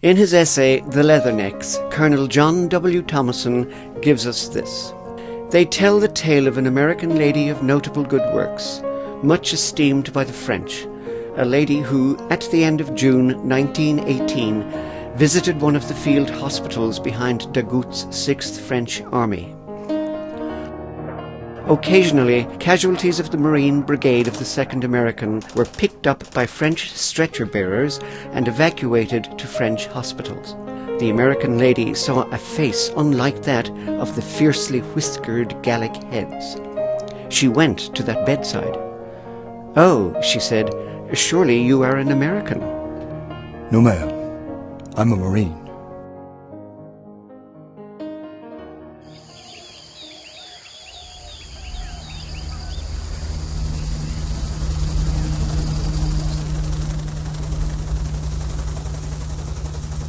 In his essay, The Leathernecks, Colonel John W. Thomason gives us this. They tell the tale of an American lady of notable good works, much esteemed by the French, a lady who, at the end of June 1918, visited one of the field hospitals behind Dagout's 6th French Army. Occasionally, casualties of the Marine Brigade of the 2nd American were picked up by French stretcher-bearers and evacuated to French hospitals. The American lady saw a face unlike that of the fiercely whiskered Gallic heads. She went to that bedside. "Oh," she said, "surely you are an American." "No, ma'am. I'm a Marine."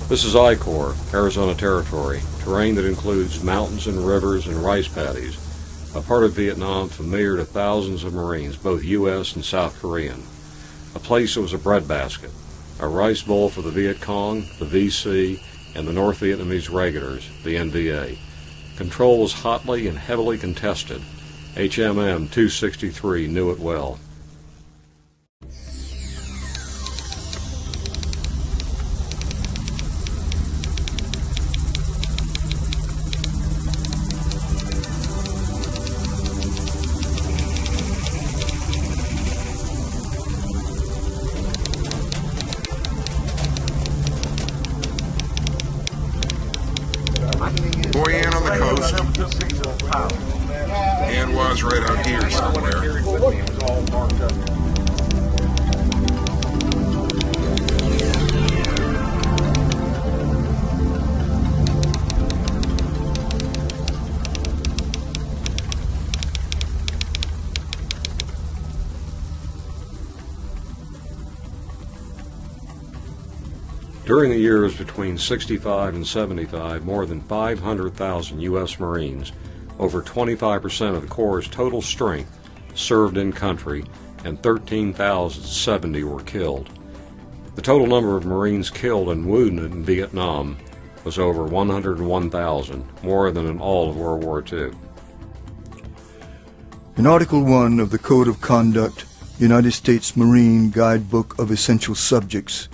This is I-Corps, Arizona Territory, terrain that includes mountains and rivers and rice paddies, a part of Vietnam familiar to thousands of Marines, both U.S. and South Korean. A place that was a breadbasket, a rice bowl for the Viet Cong, the VC, and the North Vietnamese regulars, the NVA. Control was hotly and heavily contested. HMM-263 knew it well. Boyan on the coast, and was right out here somewhere. During the years between 65 and 75, more than 500,000 U.S. Marines, over 25% of the Corps' total strength, served in country, and 13,070 were killed. The total number of Marines killed and wounded in Vietnam was over 101,000, more than in all of World War II. In Article 1 of the Code of Conduct, United States Marine Guidebook of Essential Subjects,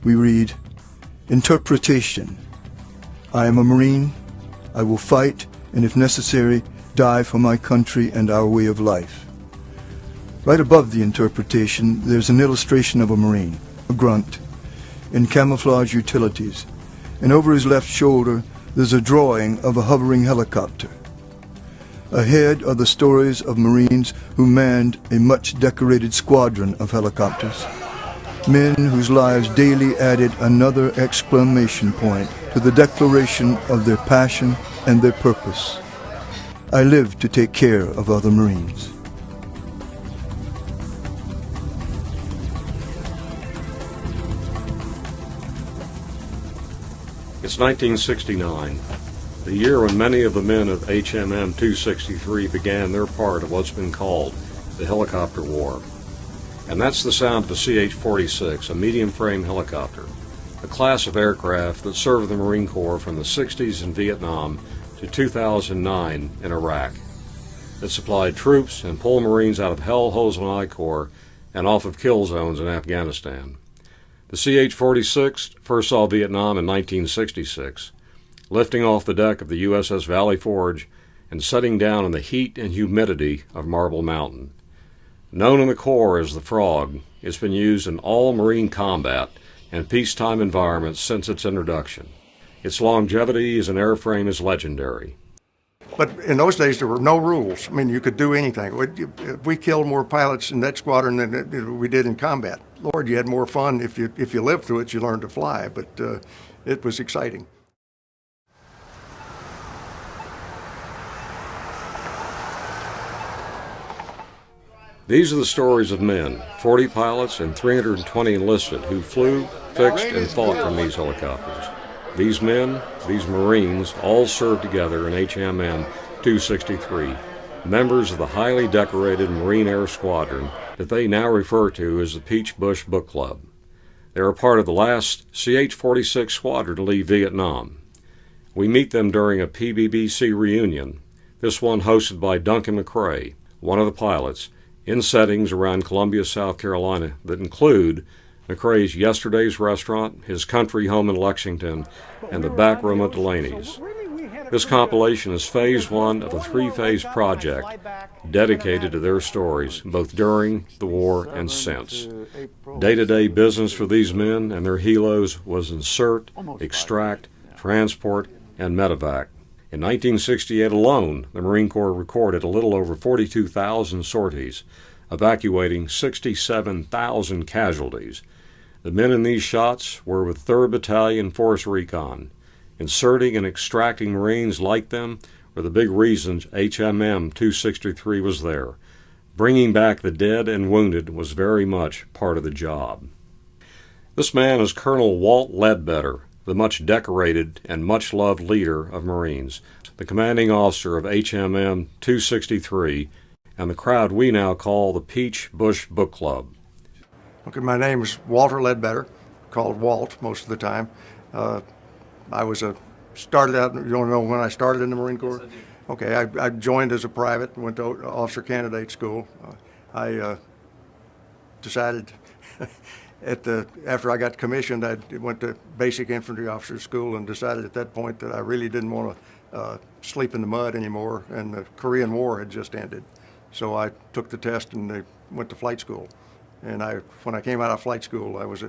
we read, Interpretation. I am a Marine. I will fight, and if necessary, die for my country and our way of life. Right above the interpretation, there's an illustration of a Marine, a grunt, in camouflage utilities, and over his left shoulder, there's a drawing of a hovering helicopter. Ahead are the stories of Marines who manned a much decorated squadron of helicopters. Men whose lives daily added another exclamation point to the declaration of their passion and their purpose. I live to take care of other Marines. It's 1969, the year when many of the men of HMM-263 began their part of what's been called the helicopter war. And that's the sound of a CH-46, a medium-frame helicopter, a class of aircraft that served the Marine Corps from the 60s in Vietnam to 2009 in Iraq. It supplied troops and pulled Marines out of hellholes in I-Corps and off of kill zones in Afghanistan. The CH-46 first saw Vietnam in 1966, lifting off the deck of the USS Valley Forge and setting down in the heat and humidity of Marble Mountain. Known in the Corps as the Frog, it's been used in all Marine combat and peacetime environments since its introduction. Its longevity as an airframe is legendary. But in those days, there were no rules. I mean, you could do anything. We killed more pilots in that squadron than we did in combat. Lord, you had more fun. If you lived through it, you learned to fly, but it was exciting. These are the stories of men, 40 pilots and 320 enlisted, who flew, fixed, and fought from these helicopters. These men, these Marines, all served together in HMM-263, members of the highly decorated Marine Air Squadron that they now refer to as the Peach Bush Book Club. They were part of the last CH-46 squadron to leave Vietnam. We meet them during a PBBC reunion, this one hosted by Duncan McCrae, one of the pilots, in settings around Columbia, South Carolina that include McCrae's Yesterday's Restaurant, his country home in Lexington, and the back room at Delaney's. This compilation is phase one of a three-phase project dedicated to their stories, both during the war and since. Day-to-day business for these men and their helos was insert, extract, transport, and medevac. In 1968 alone, the Marine Corps recorded a little over 42,000 sorties, evacuating 67,000 casualties. The men in these shots were with 3rd Battalion Force Recon. Inserting and extracting Marines like them were the big reasons HMM-263 was there. Bringing back the dead and wounded was very much part of the job. This man is Colonel Walt Leebetter, the much decorated and much loved leader of Marines, the commanding officer of HMM-263, and the crowd we now call the Peach Bush Book Club. Okay, my name is Walter Ledbetter, called Walt most of the time. Started out, you don't know when I started in the Marine Corps? Yes, I do. Okay, I joined as a private, went to officer candidate school. I decided after I got commissioned, I went to basic infantry officer school and decided at that point that I really didn't want to sleep in the mud anymore, and the Korean War had just ended. So I took the test and went to flight school. And when I came out of flight school, I was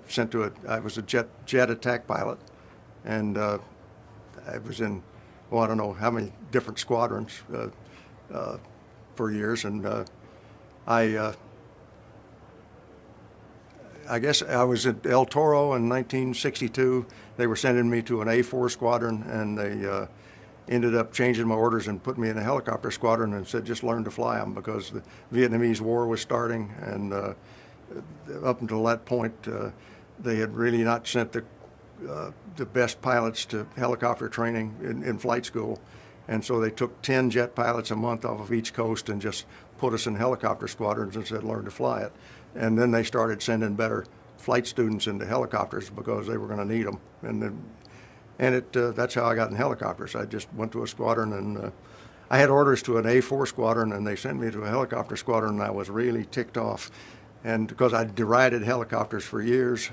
sent to I was a jet attack pilot. And I was in, well, I don't know how many different squadrons for years. And I guess I was at El Toro in 1962. They were sending me to an A4 squadron, and they ended up changing my orders and put me in a helicopter squadron and said just learn to fly them because the Vietnamese War was starting. And up until that point, they had really not sent the best pilots to helicopter training in flight school, and so they took 10 jet pilots a month off of each coast and just put us in helicopter squadrons and said learn to fly it. And then they started sending better flight students into helicopters because they were going to need them. And that's how I got in helicopters. I just went to a squadron, and I had orders to an A4 squadron, and they sent me to a helicopter squadron, and I was really ticked off, and because I derided helicopters for years.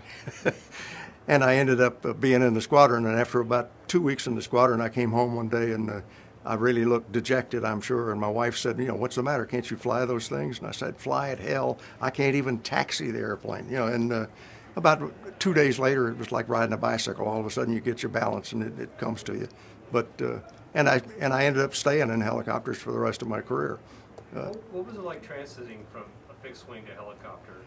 And I ended up being in the squadron, and after about 2 weeks in the squadron, I came home one day, and I really looked dejected, I'm sure, and my wife said, what's the matter? Can't you fly those things? And I said, fly at hell. I can't even taxi the airplane. And about 2 days later, it was like riding a bicycle. All of a sudden, you get your balance, and it comes to you. But and I ended up staying in helicopters for the rest of my career. What was it like transiting from a fixed wing to helicopter?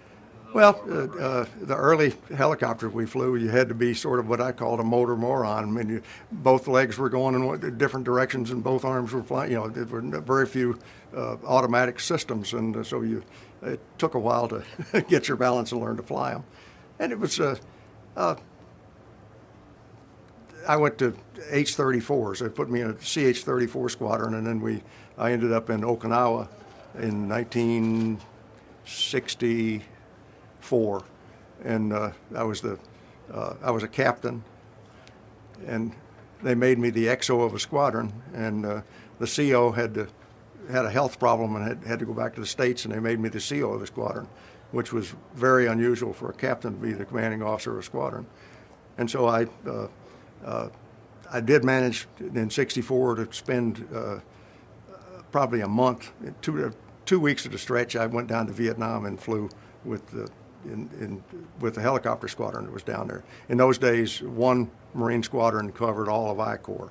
Well, the early helicopters we flew, you had to be sort of what I called a motor moron. I mean, both legs were going in different directions and both arms were flying. There were very few automatic systems, and so it took a while to get your balance and learn to fly them. And it was, I went to H-34s. They put me in a CH-34 squadron, and then I ended up in Okinawa in 1964, and I was a captain, and they made me the XO of a squadron, and the CO had a health problem and had to go back to the States, and they made me the CO of the squadron, which was very unusual for a captain to be the commanding officer of a squadron. And so I did manage in '64 to spend probably a month, 2 weeks at a stretch. I went down to Vietnam and flew with the helicopter squadron that was down there. In those days, one Marine squadron covered all of I Corps,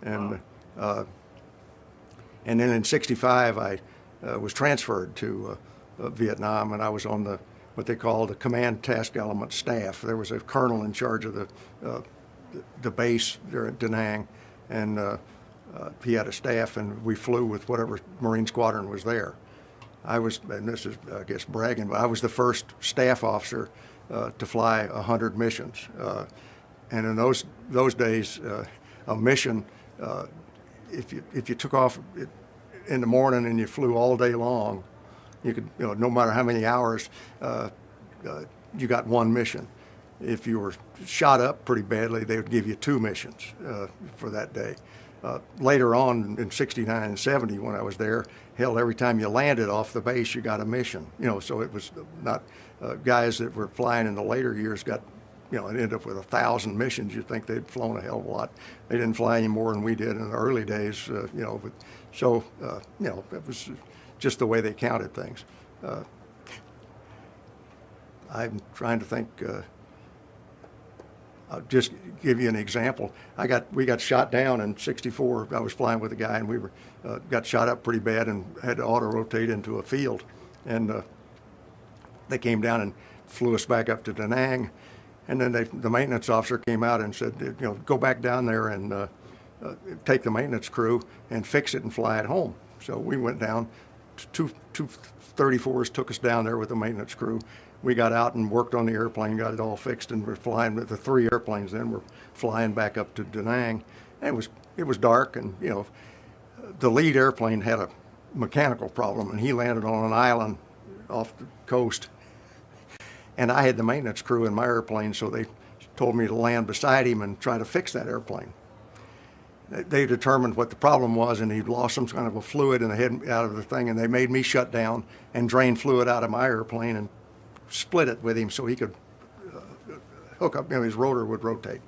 and then in '65 I was transferred to Vietnam, and I was on what they called the Command Task Element staff. There was a colonel in charge of the base there at Da Nang, and he had a staff, and we flew with whatever Marine squadron was there. And this is, I guess, bragging, but I was the first staff officer to fly 100 missions. And in those days, a mission, if you took off in the morning and you flew all day long, you could, no matter how many hours, you got one mission. If you were shot up pretty badly, they would give you 2 missions for that day. Later on in 69 and 70 when I was there, hell, every time you landed off the base, you got a mission. So it was not guys that were flying in the later years got, it ended up with 1,000 missions. You'd think they'd flown a hell of a lot. They didn't fly any more than we did in the early days, but so, it was just the way they counted things. I'm trying to think. I'll just give you an example. We got shot down in '64. I was flying with a guy, and we got shot up pretty bad and had to auto-rotate into a field. And they came down and flew us back up to Da Nang. And then the maintenance officer came out and said, go back down there and take the maintenance crew and fix it and fly it home. So we went down. Two 34s took us down there with the maintenance crew. We got out and worked on the airplane, got it all fixed, and we're flying with the 3 airplanes. Then we're flying back up to Da Nang. And it was dark, and the lead airplane had a mechanical problem, and he landed on an island off the coast. And I had the maintenance crew in my airplane, so they told me to land beside him and try to fix that airplane. They determined what the problem was, and he'd lost some kind of a fluid in the head out of the thing, and they made me shut down and drain fluid out of my airplane and split it with him so he could hook up, his rotor would rotate.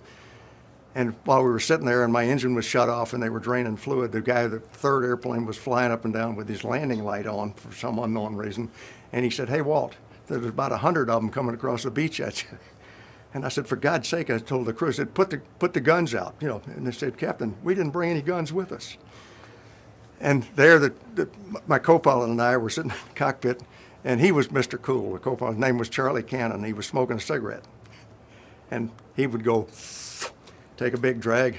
And while we were sitting there and my engine was shut off and they were draining fluid, the guy, the 3rd airplane, was flying up and down with his landing light on for some unknown reason. And he said, "Hey, Walt, there's about 100 of them coming across the beach at you." And I said, "For God's sake," I told the crew, I said, put the guns out, And they said, "Captain, we didn't bring any guns with us." And there, my co-pilot and I were sitting in the cockpit, and he was Mr. Cool. The co-pilot's name was Charlie Cannon. He was smoking a cigarette. And he would go, take a big drag,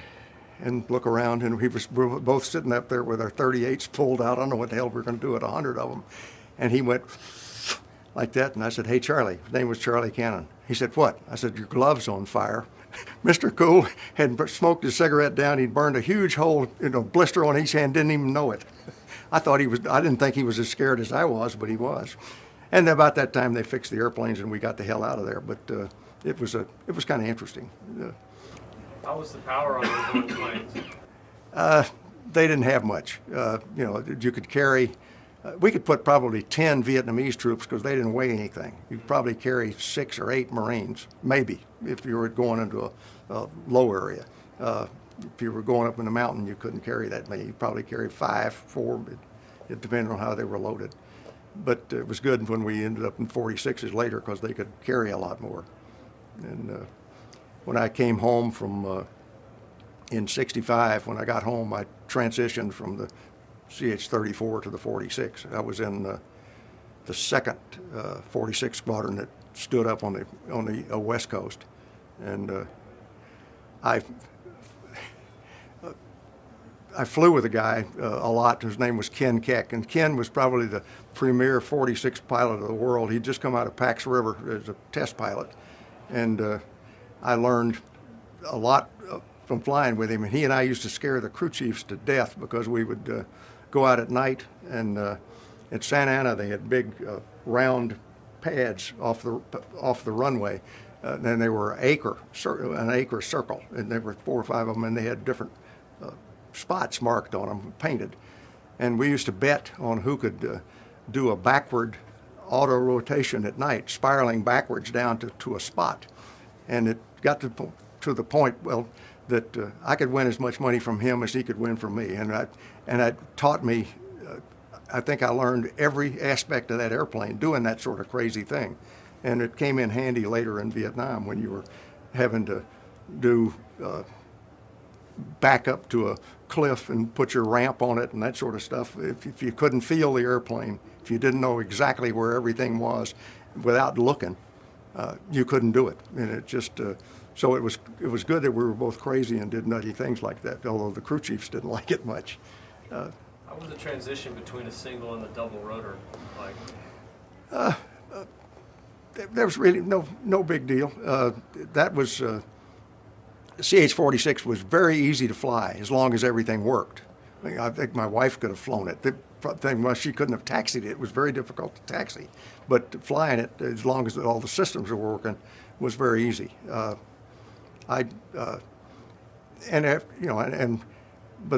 and look around, and we were both sitting up there with our 38s pulled out. I don't know what the hell we were going to do with 100 of them. And he went like that, and I said, "Hey, Charlie." His name was Charlie Cannon. He said, "What?" I said, "Your glove's on fire." Mr. Cool had smoked his cigarette down. He'd burned a huge hole, blister on each hand, didn't even know it. I didn't think he was as scared as I was, but he was. And about that time, they fixed the airplanes, and we got the hell out of there. But it was kind of interesting. How was the power on those little planes? They didn't have much. You could carry. We could put probably 10 Vietnamese troops because they didn't weigh anything. You'd probably carry 6 or 8 Marines, maybe, if you were going into a low area. If you were going up in the mountain, you couldn't carry that many. You'd probably carry 5, 4. It depended on how they were loaded. But it was good when we ended up in 46s later because they could carry a lot more. And when I came home from in '65, when I got home, I transitioned from the CH-34 to the 46. I was in the 2nd 46 Squadron that stood up on the West Coast, and I flew with a guy a lot. His name was Ken Keck, and Ken was probably the premier 46 pilot of the world. He'd just come out of Pax River as a test pilot, and I learned a lot from flying with him. And he and I used to scare the crew chiefs to death because we would go out at night, and at Santa Ana they had big round pads off the runway, and they were an acre circle, and there were 4 or 5 of them, and they had different spots marked on them, painted. And we used to bet on who could do a backward auto rotation at night, spiraling backwards down to a spot. And it got to the point, well, that I could win as much money from him as he could win from me. And that taught me, I think I learned every aspect of that airplane doing that sort of crazy thing. And it came in handy later in Vietnam when you were having to do back up to a cliff and put your ramp on it and that sort of stuff. If you couldn't feel the airplane, if you didn't know exactly where everything was without looking, you couldn't do it. And it just, so it was good that we were both crazy and did nutty things like that, although the crew chiefs didn't like it much. How was the transition between a single and the double rotor like? There was really no big deal. That was, CH-46 was very easy to fly as long as everything worked. I think my wife could have flown it. thing was she couldn't have taxied it. It was very difficult to taxi. But flying it, as long as all the systems were working, was very easy. And by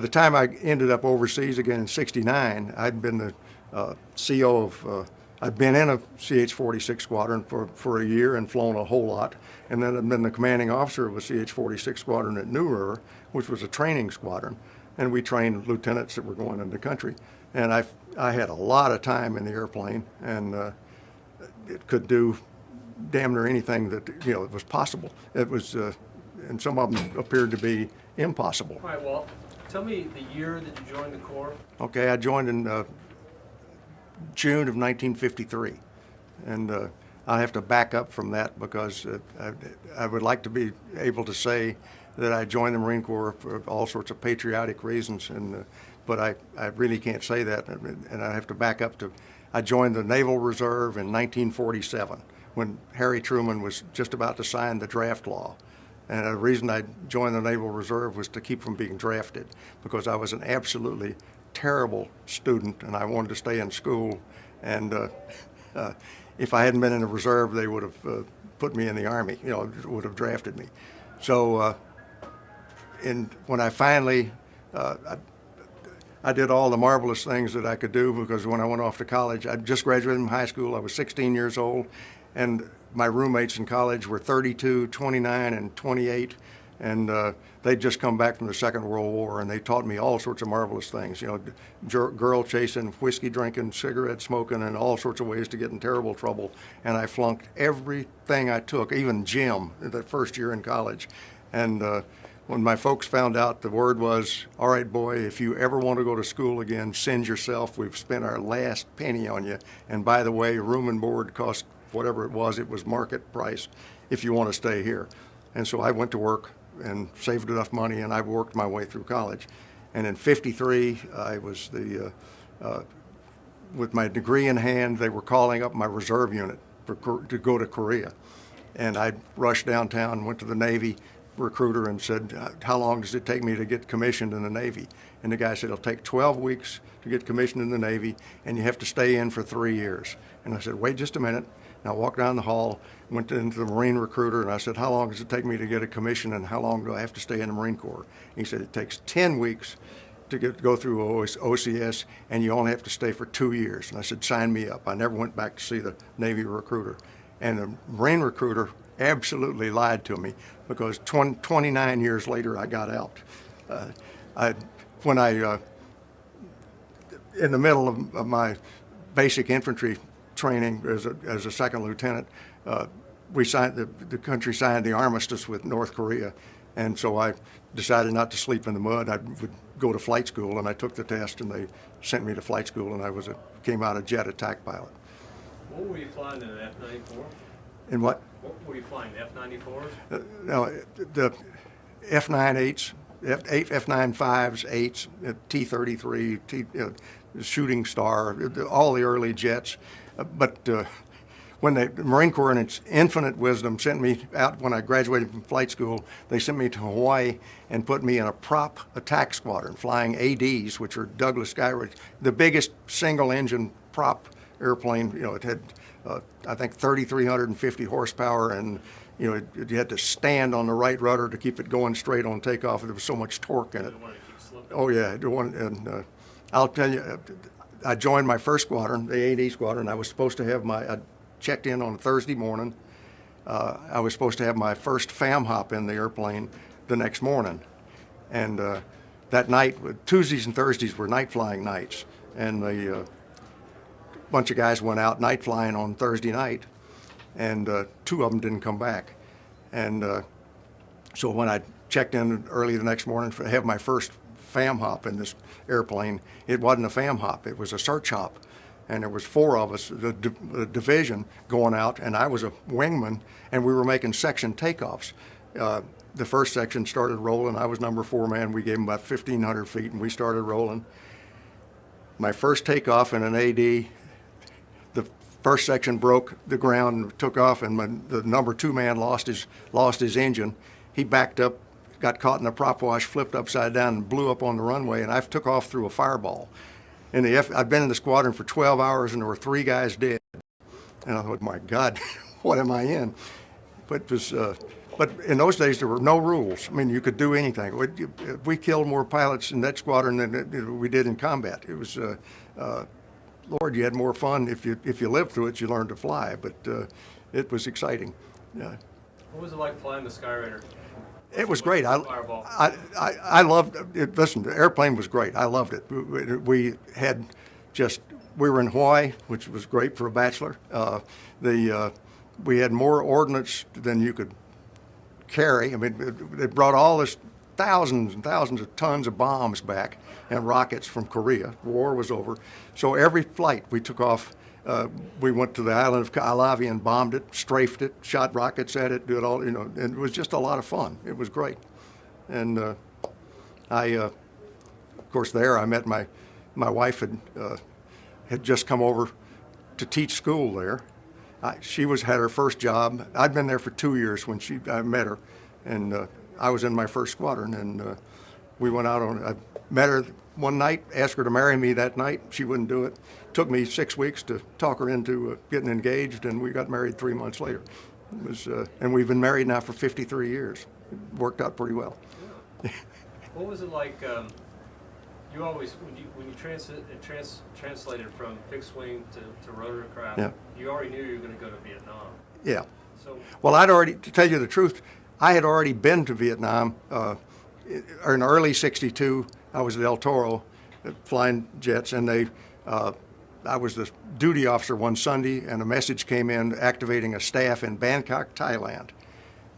the time I ended up overseas again in '69, I'd been the CO of, I'd been in a CH-46 squadron for a year and flown a whole lot, and then I'd been the commanding officer of a CH-46 squadron at New River, which was a training squadron, and we trained lieutenants that were going into the country. And I had a lot of time in the airplane, and it could do damn near anything that it was possible. It was, and some of them appeared to be impossible. All right, Walt, tell me the year that you joined the Corps. Okay, I joined in June of 1953, and I'll have to back up from that because I would like to be able to say that I joined the Marine Corps for all sorts of patriotic reasons, but I really can't say that, and I have to back up to, I joined the Naval Reserve in 1947 when Harry Truman was just about to sign the draft law. And the reason I joined the Naval Reserve was to keep from being drafted, because I was an absolutely terrible student and I wanted to stay in school. And if I hadn't been in the reserve, they would have put me in the Army, would have drafted me. So when I finally, I did all the marvelous things that I could do, because when I went off to college, I just graduated from high school. I was 16 years old, and my roommates in college were 32, 29, and 28, and they'd just come back from the Second World War, and they taught me all sorts of marvelous things, girl chasing, whiskey drinking, cigarette smoking, and all sorts of ways to get in terrible trouble. And I flunked everything I took, even gym, the first year in college. And when my folks found out, the word was, all right, boy, if you ever want to go to school again, send yourself. We've spent our last penny on you. And by the way, room and board cost whatever it was market price if you want to stay here. And so I went to work and saved enough money, and I worked my way through college. And in '53, I was with my degree in hand, they were calling up my reserve unit to go to Korea. And I rushed downtown, went to the Navy recruiter and said, how long does it take me to get commissioned in the Navy? And the guy said, it'll take 12 weeks to get commissioned in the Navy, and you have to stay in for 3 years. And I said, wait just a minute. And I walked down the hall, went into the Marine recruiter, and I said, how long does it take me to get a commission, and how long do I have to stay in the Marine Corps? And he said, it takes 10 weeks to go through OCS, and you only have to stay for 2 years. And I said, sign me up. I never went back to see the Navy recruiter. And the Marine recruiter absolutely lied to me, because 29 years later I got out. In the middle of my basic infantry training as a second lieutenant, we signed, the country signed the armistice with North Korea, and so I decided not to sleep in the mud. I would go to flight school, and I took the test, and they sent me to flight school, and I came out a jet attack pilot. What were you flying in an F-94? In what? What were you flying, F-94s? No, the F-98s, F-95s, 8s, T-33, Shooting Star, all the early jets. But when the Marine Corps, in its infinite wisdom, sent me out when I graduated from flight school, they sent me to Hawaii and put me in a prop attack squadron, flying ADs, which are Douglas Skyward, the biggest single-engine prop airplane. It had, I think, 3,350 horsepower, and you had to stand on the right rudder to keep it going straight on takeoff. There was so much torque in it. Oh yeah, and I'll tell you, I joined my first squadron, the AD squadron. I was supposed to have I checked in on a Thursday morning. I was supposed to have my first FAM hop in the airplane the next morning, and that night, Tuesdays and Thursdays were night flying nights, and the bunch of guys went out night flying on Thursday night, and 2 of them didn't come back. And so when I checked in early the next morning to have my first FAM hop in this airplane, it wasn't a FAM hop, it was a search hop. And there was 4 of us, the division, going out, and I was a wingman, and we were making section takeoffs. The first section started rolling. I was number 4 man. We gave them about 1,500 feet, and we started rolling. My first takeoff in an AD, the first section broke the ground and took off, and the number 2 man lost his engine. He backed up, got caught in the prop wash, flipped upside down, and blew up on the runway, and I took off through a fireball. I'd been in the squadron for 12 hours and there were 3 guys dead. And I thought, my God, what am I in? But it was, but in those days there were no rules. I mean, you could do anything. We killed more pilots in that squadron than we did in combat. It was, Lord, you had more fun if you lived through it. You learned to fly, but it was exciting. What was it like flying the Skyraider? It was great. I loved it. Listen, the airplane was great. I loved it. We were in Hawaii, which was great for a bachelor. We had more ordnance than you could carry. I mean, they brought all this thousands and thousands of tons of bombs back and rockets from Korea. The war was over. So every flight we took off, we went to the island of Kaalavi and bombed it, strafed it, shot rockets at it, did all, and it was just a lot of fun. It was great. And of course, there I met my wife had just come over to teach school there. She had her first job. I'd been there for 2 years when I met her, and I was in my first squadron, and we went out I met her one night, asked her to marry me that night. She wouldn't do it. Took me 6 weeks to talk her into getting engaged, and we got married 3 months later. It was, and we've been married now for 53 years. It worked out pretty well. What was it like? You always, when you translated from fixed wing to rotorcraft, yeah, you already knew you were going to go to Vietnam. Yeah. So, well, to tell you the truth, I had already been to Vietnam. In early '62, I was at El Toro, flying jets, and I was the duty officer one Sunday, and a message came in activating a staff in Bangkok, Thailand.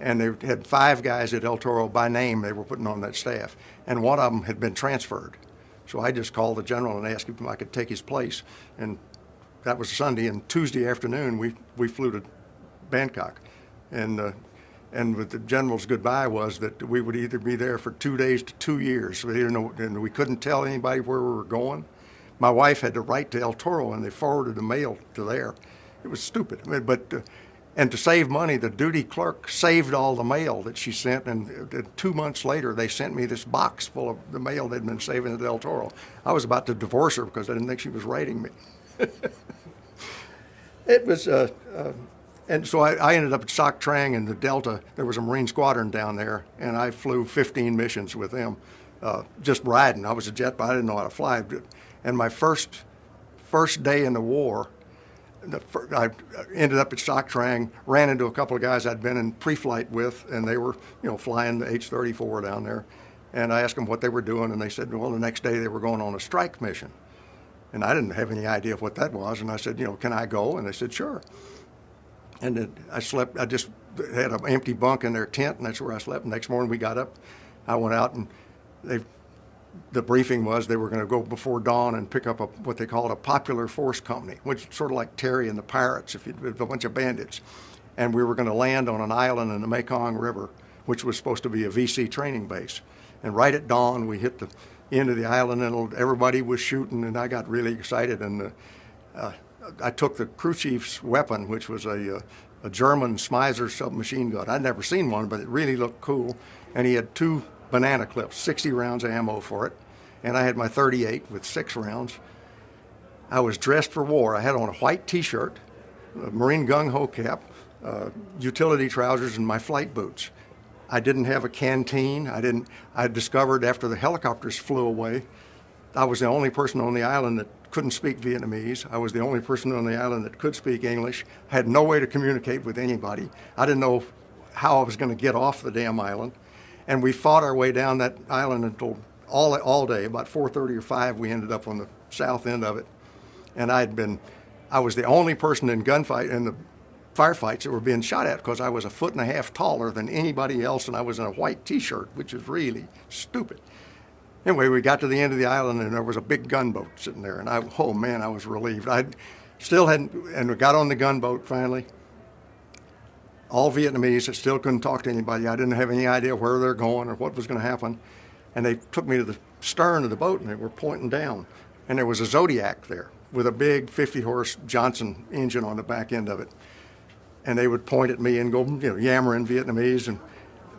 And they had 5 guys at El Toro by name they were putting on that staff, and one of them had been transferred. So I just called the general and asked him if I could take his place. And that was Sunday, and Tuesday afternoon we flew to Bangkok. And with the general's goodbye was that we would either be there for 2 days to 2 years. So we didn't know, and we couldn't tell anybody where we were going. My wife had to write to El Toro, and they forwarded the mail to there. It was stupid. I mean, and to save money, the duty clerk saved all the mail that she sent, and 2 months later, they sent me this box full of the mail they'd been saving at El Toro. I was about to divorce her because I didn't think she was writing me. It was, and so I ended up at Soc Trang in the Delta. There was a Marine squadron down there, and I flew 15 missions with them, just riding. I was a jet, but I didn't know how to fly. And my first day in the war, I ended up at Soc Trang, ran into a couple of guys I'd been in pre-flight with, and they were, flying the H-34 down there. And I asked them what they were doing, and they said, well, the next day they were going on a strike mission. And I didn't have any idea of what that was, and I said, can I go? And they said, sure. And then I just had an empty bunk in their tent, and that's where I slept. The next morning we got up, I went out, and the briefing was they were going to go before dawn and pick up what they called a popular force company, which is sort of like Terry and the Pirates, with a bunch of bandits. And we were going to land on an island in the Mekong River, which was supposed to be a VC training base. And right at dawn, we hit the end of the island, and everybody was shooting, and I got really excited. And I took the crew chief's weapon, which was a German Smiser submachine gun. I'd never seen one, but it really looked cool. And he had 2 banana clips, 60 rounds of ammo for it, and I had my 38 with 6 rounds. I was dressed for war. I had on a white T-shirt, a Marine gung-ho cap, utility trousers, and my flight boots. I didn't have a canteen. I discovered after the helicopters flew away, I was the only person on the island that couldn't speak Vietnamese. I was the only person on the island that could speak English. I had no way to communicate with anybody. I didn't know how I was going to get off the damn island. And we fought our way down that island until all day. About 4:30 or 5, we ended up on the south end of it. And I was the only person in the firefights that were being shot at because I was 1.5 feet taller than anybody else, and I was in a white T-shirt, which is really stupid. Anyway, we got to the end of the island, and there was a big gunboat sitting there, and I was relieved. I still hadn't, and we got on the gunboat finally. All Vietnamese. I still couldn't talk to anybody. I didn't have any idea where they're going or what was going to happen. And they took me to the stern of the boat, and they were pointing down. And there was a Zodiac there with a big 50-horse Johnson engine on the back end of it. And they would point at me and go, yammering Vietnamese. And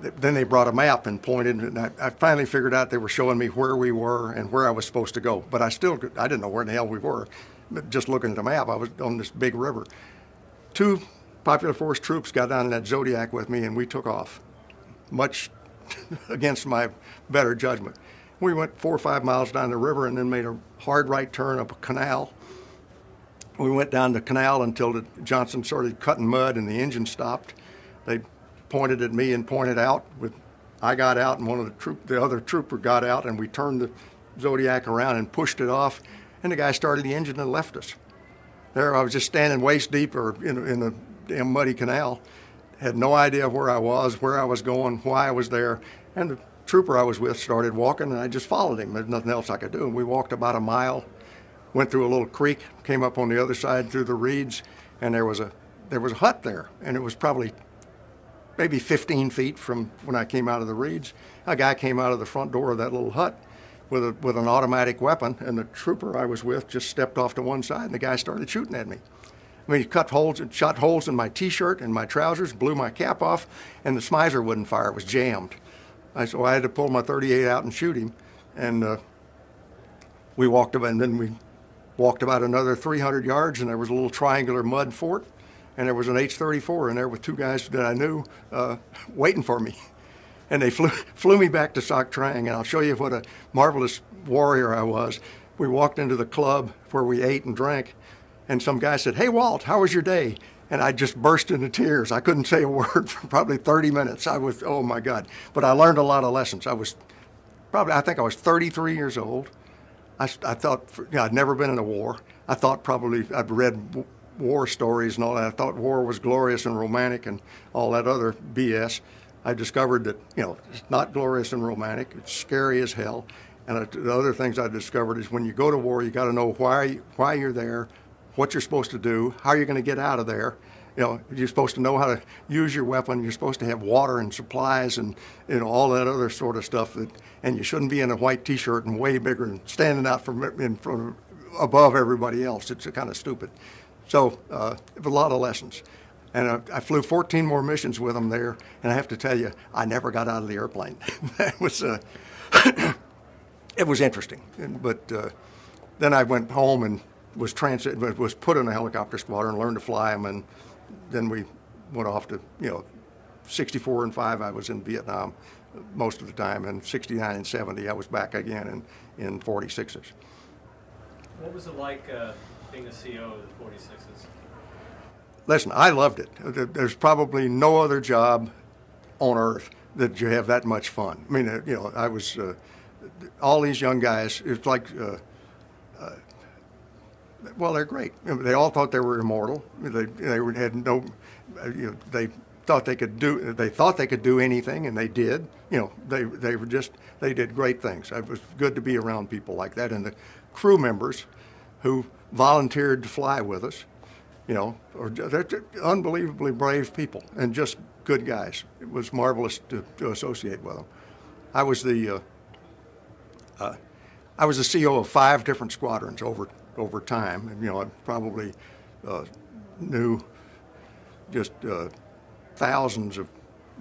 then they brought a map and pointed, and I finally figured out they were showing me where we were and where I was supposed to go. But I didn't know where in the hell we were. But just looking at the map, I was on this big river. 2 Popular Force troops got down in that Zodiac with me, and we took off, much against my better judgment. We went 4 or 5 miles down the river and then made a hard right turn up a canal. We went down the canal until the Johnson started cutting mud and the engine stopped. They pointed at me and pointed out. I got out, and the other trooper got out, and we turned the Zodiac around and pushed it off, and the guy started the engine and left us. There I was just standing waist deep in a damn muddy canal. Had no idea where I was going, why I was there, and the trooper I was with started walking, and I just followed him. There's nothing else I could do. And we walked about a mile, went through a little creek, came up on the other side through the reeds, and there was a hut there, and it was probably maybe 15 feet from when I came out of the reeds. A guy came out of the front door of that little hut with an automatic weapon, and the trooper I was with just stepped off to one side, and the guy started shooting at me. I mean, he shot holes in my T-shirt and my trousers, blew my cap off, and the Smizer wouldn't fire. It was jammed. So I had to pull my .38 out and shoot him, and we walked about another 300 yards, and there was a little triangular mud fort, and there was an H-34 in there with 2 guys that I knew waiting for me. And they flew me back to Soc Trang, and I'll show you what a marvelous warrior I was. We walked into the club where we ate and drank, and some guy said, "Hey, Walt, how was your day?" And I just burst into tears. I couldn't say a word for probably 30 minutes. Oh my God. But I learned a lot of lessons. I think I was 33 years old. I thought, I'd never been in a war. I thought probably I'd read war stories and all that. I thought war was glorious and romantic and all that other BS. I discovered that, it's not glorious and romantic. It's scary as hell. And the other things I discovered is when you go to war, you got to know why you're there, what you're supposed to do, how you're going to get out of there. You're supposed to know how to use your weapon. You're supposed to have water and supplies and all that other sort of stuff. And you shouldn't be in a white T-shirt and way bigger and standing out in front above everybody else. It's kind of stupid. So a lot of lessons. And I flew 14 more missions with them there, and I have to tell you, I never got out of the airplane. That was it was interesting. But then I went home and was put in a helicopter squadron, learned to fly them, and then we went off to 64 and 5. I was in Vietnam most of the time, and 69 and 70 I was back again in 46s. What was it like being a CO of the 46s? Listen, I loved it. There's probably no other job on earth that you have that much fun. I mean, I was all these young guys. It's like, well, they're great. They all thought they were immortal. They had no, they thought they could do anything, and they did. They did great things. It was good to be around people like that, and the crew members who volunteered to fly with us. They're unbelievably brave people and just good guys. It was marvelous to associate with them. I was the CO of 5 different squadrons over time, and I probably knew just thousands of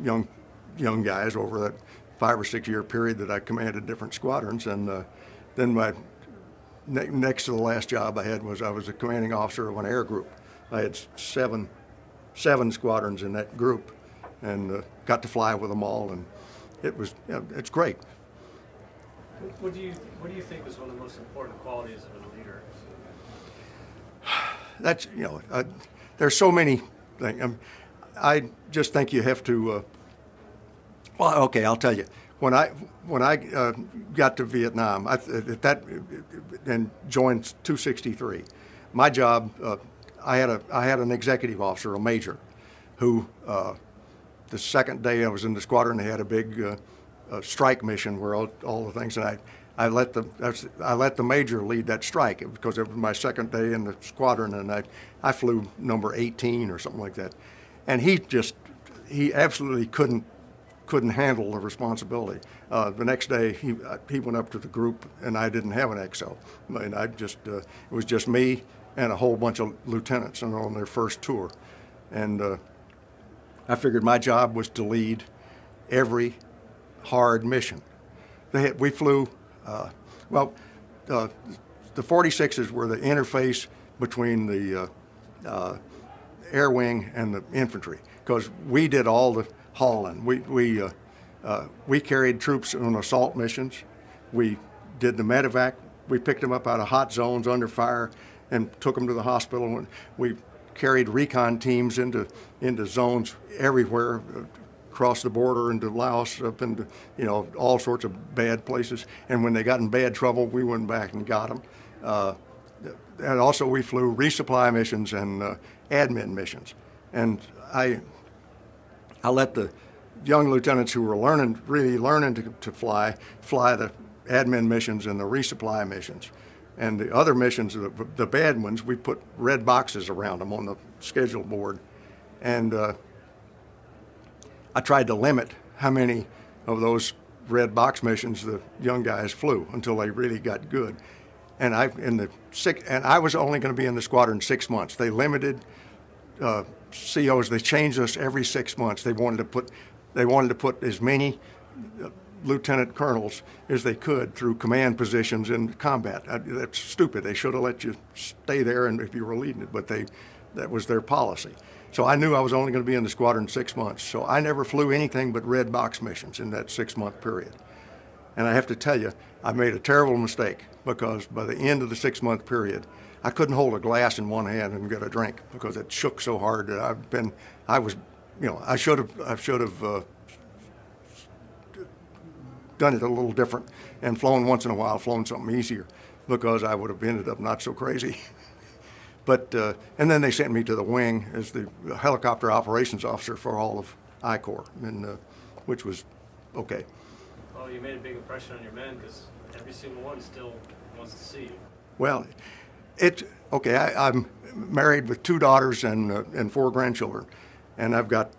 young guys over that 5 or 6 year period that I commanded different squadrons. And then my next to the last job I had was I was a commanding officer of an air group. I had seven squadrons in that group, and got to fly with them all, and it's great. What do you think is one of the most important qualities of a leader? That's there's so many things. I just think you have to. Well, okay, I'll tell you. When I got to Vietnam, and joined 263, my job. I had an executive officer, a major, who the second day I was in the squadron, they had a big strike mission where all the things, and I let the major lead that strike because it was my second day in the squadron, and I flew number 18 or something like that, and he absolutely couldn't handle the responsibility. The next day he went up to the group, and I didn't have an XO, and it was just me and a whole bunch of lieutenants and on their first tour. And I figured my job was to lead every hard mission. We flew, the 46s were the interface between the air wing and the infantry, because we did all the hauling. We carried troops on assault missions. We did the medevac. We picked them up out of hot zones under fire and took them to the hospital. And we carried recon teams into zones everywhere, across the border into Laos, up into all sorts of bad places. And when they got in bad trouble, we went back and got them. And also we flew resupply missions and admin missions. And I let the young lieutenants who were really learning to fly the admin missions and the resupply missions. And the other missions, the bad ones, we put red boxes around them on the schedule board. And I tried to limit how many of those red box missions the young guys flew until they really got good. And I was only going to be in the squadron 6 months. They limited COs. They changed us every 6 months. They wanted to put as many lieutenant colonels as they could through command positions in combat. That's stupid. They should have let you stay there, and if you were leading it, but that was their policy. So I knew I was only going to be in the squadron 6 months. So I never flew anything but red box missions in that 6 month period. And I have to tell you, I made a terrible mistake, because by the end of the 6 month period, I couldn't hold a glass in one hand and get a drink because it shook so hard that I should have done it a little different and flown once in a while, flown something easier, because I would have ended up not so crazy. But and then they sent me to the wing as the helicopter operations officer for all of I Corps, and which was okay. Well, you made a big impression on your men, because every single one still wants to see you. Well, I'm married with 2 daughters and 4 grandchildren, and I've got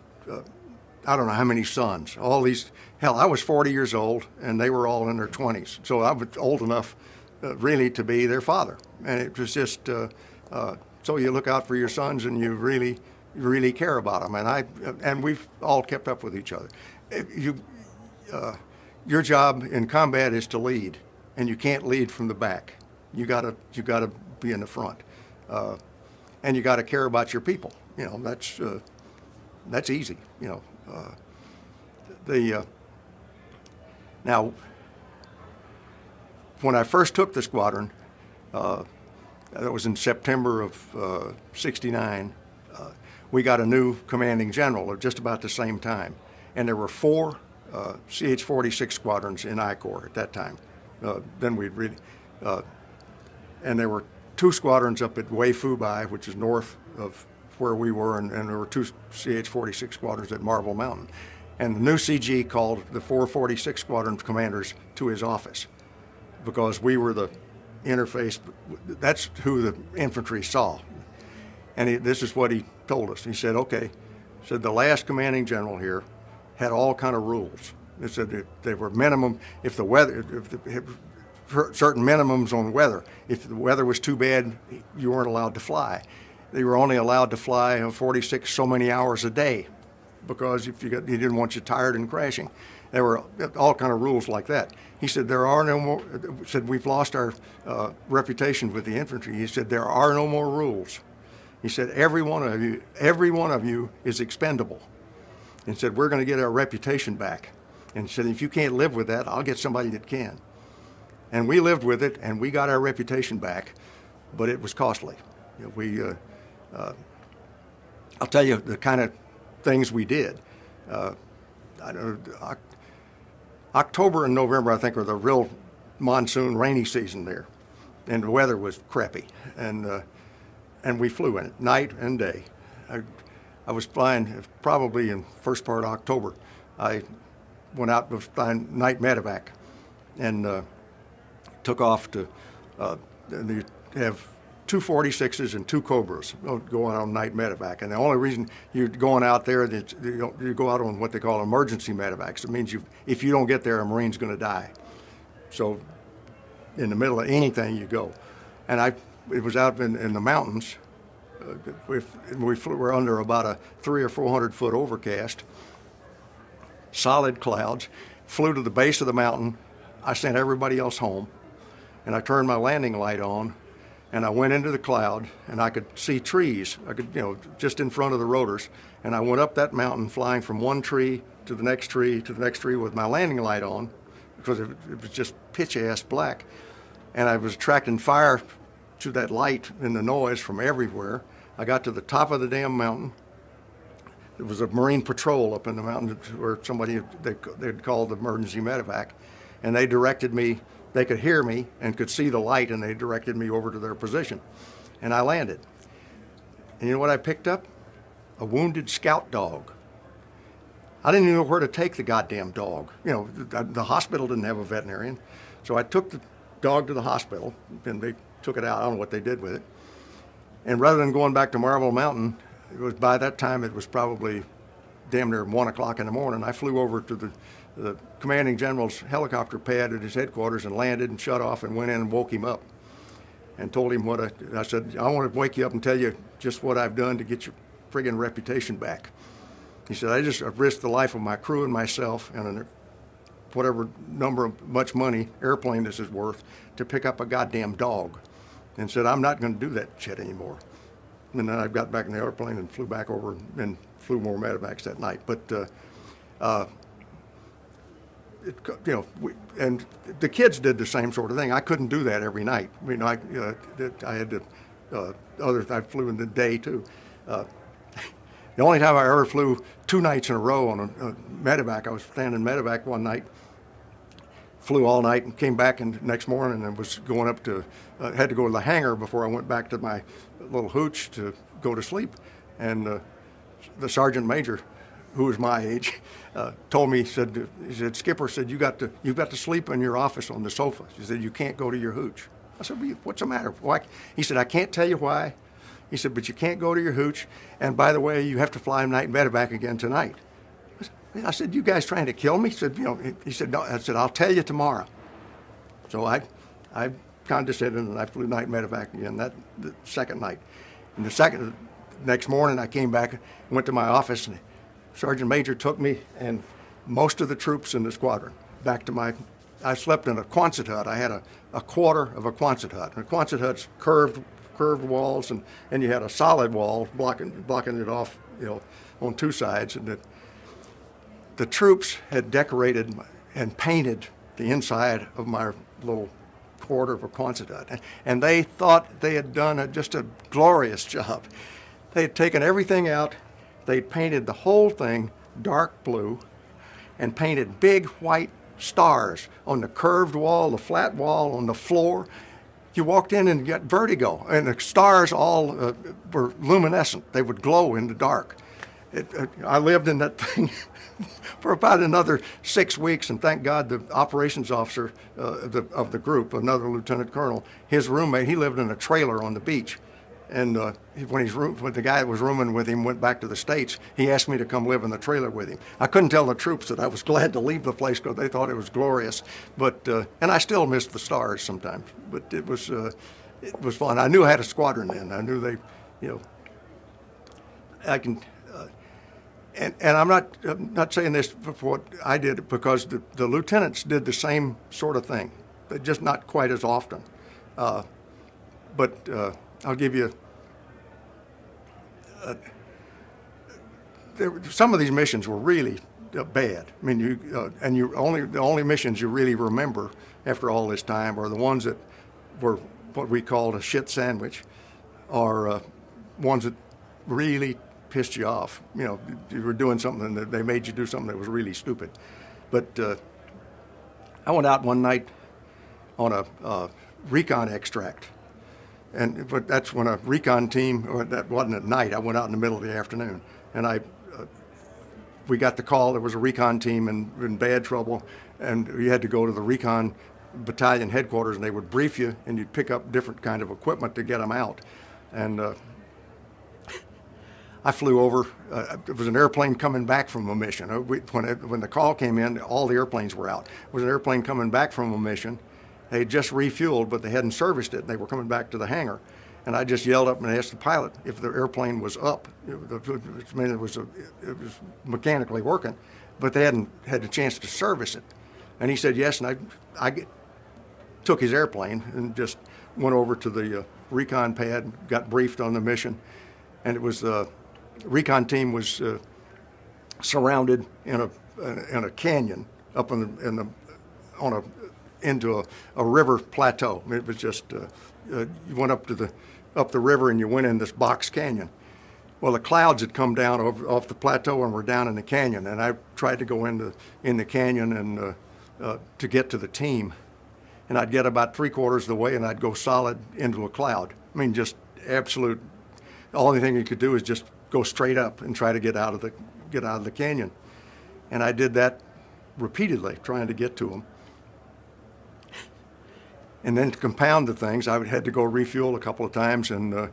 I don't know how many sons. All these, hell, I was 40 years old, and they were all in their 20s. So I was old enough really to be their father. And it was just, so you look out for your sons, and you really care about them. And we've all kept up with each other. Your job in combat is to lead, and you can't lead from the back. You gotta be in the front, and you gotta care about your people. That's easy. Now, when I first took the squadron, that was in September of '69. We got a new commanding general at just about the same time, and there were 4 CH-46 squadrons in I Corps at that time. And there were 2 squadrons up at Hue Phu Bai, which is north of where we were, and there were 2 CH-46 squadrons at Marble Mountain. And the new CG called the 446 squadron commanders to his office, because we were the interface. That's who the infantry saw. And this is what he told us. He said, okay, the last commanding general here had all kind of rules. He said they were minimum, certain minimums on weather. If the weather was too bad, you weren't allowed to fly. They were only allowed to fly 46 so many hours a day, because he didn't want you tired and crashing. There were all kind of rules like that. He said, there are no more, said, we've lost our reputation with the infantry. He said, there are no more rules. He said, every one of you is expendable. And said, we're going to get our reputation back. And said, if you can't live with that, I'll get somebody that can. And we lived with it, and we got our reputation back, but it was costly. I'll tell you the kind of things we did. October and November, I think, are the real monsoon rainy season there, and the weather was crappy, and we flew in it night and day. I was flying probably in first part of October. I went out with flying night medevac, and took off to you have 2 46s and 2 Cobras going on night medevac. And the only reason you're going out there is you go out on what they call emergency medevacs. It means if you don't get there, a Marine's going to die. So in the middle of anything you go. And it was out in the mountains. We're under about a 300 or 400 foot overcast. solid clouds, flew to the base of the mountain. I sent everybody else home, and I turned my landing light on, and I went into the cloud, and I could see trees. I could, just in front of the rotors, and I went up that mountain flying from one tree to the next tree to the next tree with my landing light on, because it was just pitch-ass black. And I was attracting fire to that light and the noise from everywhere. I got to the top of the damn mountain. There was a Marine patrol up in the mountain where somebody, they'd called the emergency medevac, and they directed me. They could hear me and could see the light, and they directed me over to their position. And I landed. And you know what I picked up? A wounded scout dog. I didn't even know where to take the goddamn dog. The hospital didn't have a veterinarian. So I took the dog to the hospital, and they took it out. I don't know what they did with it. And rather than going back to Marble Mountain, by that time it was probably damn near 1 o'clock in the morning. I flew over to the commanding general's helicopter pad at his headquarters and landed and shut off and went in and woke him up and told him what I said, I want to wake you up and tell you just what I've done to get your friggin' reputation back. He said, I've risked the life of my crew and myself and whatever number of much money airplane this is worth to pick up a goddamn dog, and said, I'm not going to do that shit anymore. And then I got back in the airplane and flew back over and flew more medevacs that night. But and the kids did the same sort of thing. I couldn't do that every night. I had to. I flew in the day too. The only time I ever flew 2 nights in a row on a medevac, I was standing medevac one night, flew all night and came back and next morning and was going up to, had to go to the hangar before I went back to my little hooch to go to sleep. And the sergeant major, who was my age, told me, he said, Skipper said, you've got to sleep in your office on the sofa. He said, you can't go to your hooch. I said, what's the matter? Why? He said, I can't tell you why. He said, but you can't go to your hooch. And by the way, you have to fly night medevac again tonight. I said, you guys trying to kill me? He said, he said, no. I said, I'll tell you tomorrow. So I condescended and I flew night medevac again the second night. And the next morning I came back and went to my office, and Sergeant Major took me and most of the troops in the squadron back to I slept in a Quonset hut. I had a quarter of a Quonset hut. And a Quonset hut's curved walls, and you had a solid wall blocking it off, on 2 sides. And the troops had decorated and painted the inside of my little quarter of a Quonset hut, and they thought they had done just a glorious job. They had taken everything out. They'd painted the whole thing dark blue and painted big white stars on the curved wall, the flat wall, on the floor. You walked in and got vertigo, and the stars all were luminescent. They would glow in the dark. I lived in that thing for about another 6 weeks, and thank God the operations officer of the group, another lieutenant colonel, his roommate, he lived in a trailer on the beach. And when the guy that was rooming with him went back to the States, he asked me to come live in the trailer with him. I couldn't tell the troops that I was glad to leave the place because they thought it was glorious. But and I still missed the stars sometimes. But it was fun. I knew I had a squadron then. I knew they, I can. And I'm not saying this for what I did, because the lieutenants did the same sort of thing, but just not quite as often. But I'll give you some of these missions were really bad. I mean, the only missions you really remember after all this time are the ones that were what we called a shit sandwich, or ones that really pissed you off. You were doing something that they made you do something that was really stupid. But I went out one night on a Recon extract. But that's when a Recon team, or that wasn't at night, I went out in the middle of the afternoon. And we got the call there was a Recon team in bad trouble, and you had to go to the Recon battalion headquarters, and they would brief you, and you'd pick up different kind of equipment to get them out. And I flew over. It was an airplane coming back from a mission. When the call came in, all the airplanes were out. It was an airplane coming back from a mission. They had just refueled, but they hadn't serviced it. They were coming back to the hangar. And I just yelled up and asked the pilot if the airplane was up. It was mechanically working, but they hadn't had a chance to service it. And he said yes, and I took his airplane and just went over to the recon pad, got briefed on the mission, and it was the recon team was surrounded in a canyon up into a river plateau. It was just you went up the river and you went in this box canyon. Well, the clouds had come down off the plateau and were down in the canyon, and I tried to go in the canyon and to get to the team, and I'd get about 3/4 of the way and I'd go solid into a cloud. I mean, just absolute. The only thing you could do is just go straight up and try to get out of the canyon, and I did that repeatedly, trying to get to them. And then to compound the things, I had to go refuel a couple of times, and then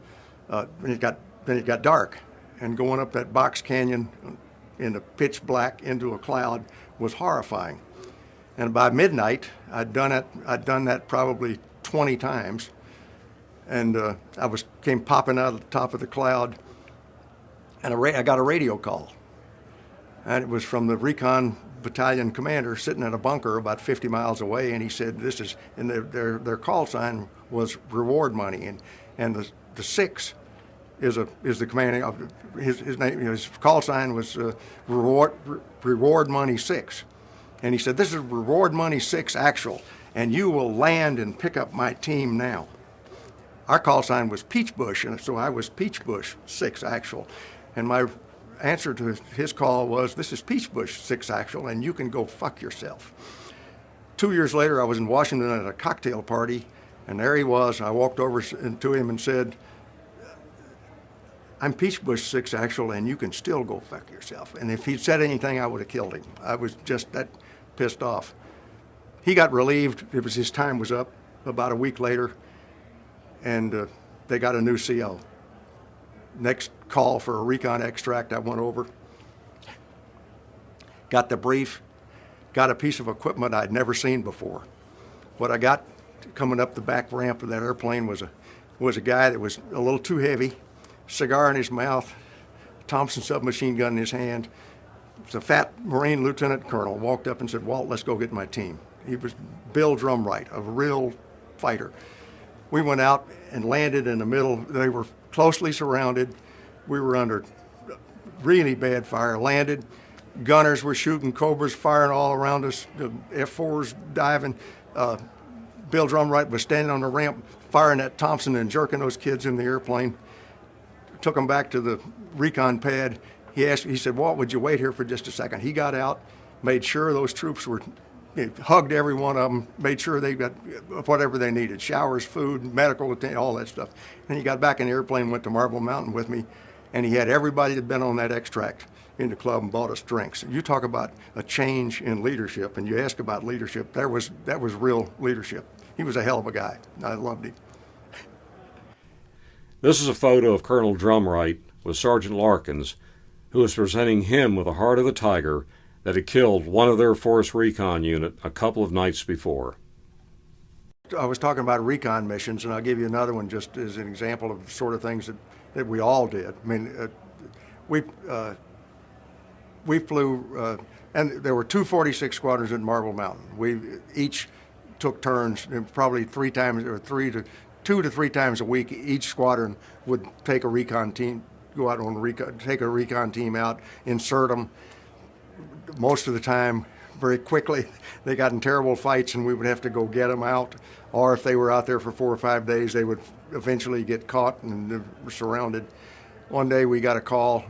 it got dark, and going up that box canyon in the pitch black into a cloud was horrifying. And by midnight, I'd done that probably 20 times, and I came popping out of the top of the cloud, and I got a radio call, and it was from the Recon battalion commander sitting in a bunker about 50 miles away, and he said, "This is," and their call sign was reward money, and the 6 is the commanding of his name. His call sign was reward money 6, and he said, "This is reward money 6 actual, and you will land and pick up my team now." Our call sign was Peach Bush, and so I was Peach Bush 6 actual, and my answer to his call was, "This is Peach Bush 6 actual, and you can go fuck yourself." 2 years later, I was in Washington at a cocktail party, and there he was. I walked over to him and said, "I'm Peach Bush 6 actual, and you can still go fuck yourself." And if he'd said anything, I would have killed him. I was just that pissed off. He got relieved. His time was up about a week later, and they got a new CO. Next call for a recon extract, I went over, got the brief, got a piece of equipment I'd never seen before. What I got coming up the back ramp of that airplane was a guy that was a little too heavy, cigar in his mouth, Thompson submachine gun in his hand. It was a fat Marine lieutenant colonel, walked up and said, "Walt, let's go get my team." He was Bill Drumright, a real fighter. We went out and landed in the middle. They were closely surrounded. We were under really bad fire. Landed, gunners were shooting, Cobras firing all around us, the F-4s diving. Bill Drumright was standing on the ramp firing at Thompson and jerking those kids in the airplane. Took them back to the recon pad. He said, "Walt, would you wait here for just a second?" He got out, made sure those troops hugged every one of them, made sure they got whatever they needed, showers, food, medical attention, all that stuff. Then he got back in the airplane, went to Marble Mountain with me, and he had everybody that had been on that extract in the club and bought us drinks. You talk about a change in leadership, and you ask about leadership, that was real leadership. He was a hell of a guy. I loved him. This is a photo of Colonel Drumright with Sergeant Larkins, who was presenting him with a heart of the tiger that had killed one of their force recon unit a couple of nights before. I was talking about recon missions, and I'll give you another one just as an example of the sort of things that we all did. I mean, we flew, and there were 246 squadrons in Marble Mountain. We each took turns, probably 2 to 3 times a week. Each squadron would take a recon team, go out on a recon, take a recon team out, insert them. Most of the time, very quickly, they got in terrible fights, and we would have to go get them out. Or if they were out there for 4 or 5 days, they would eventually get caught and were surrounded. One day we got a call,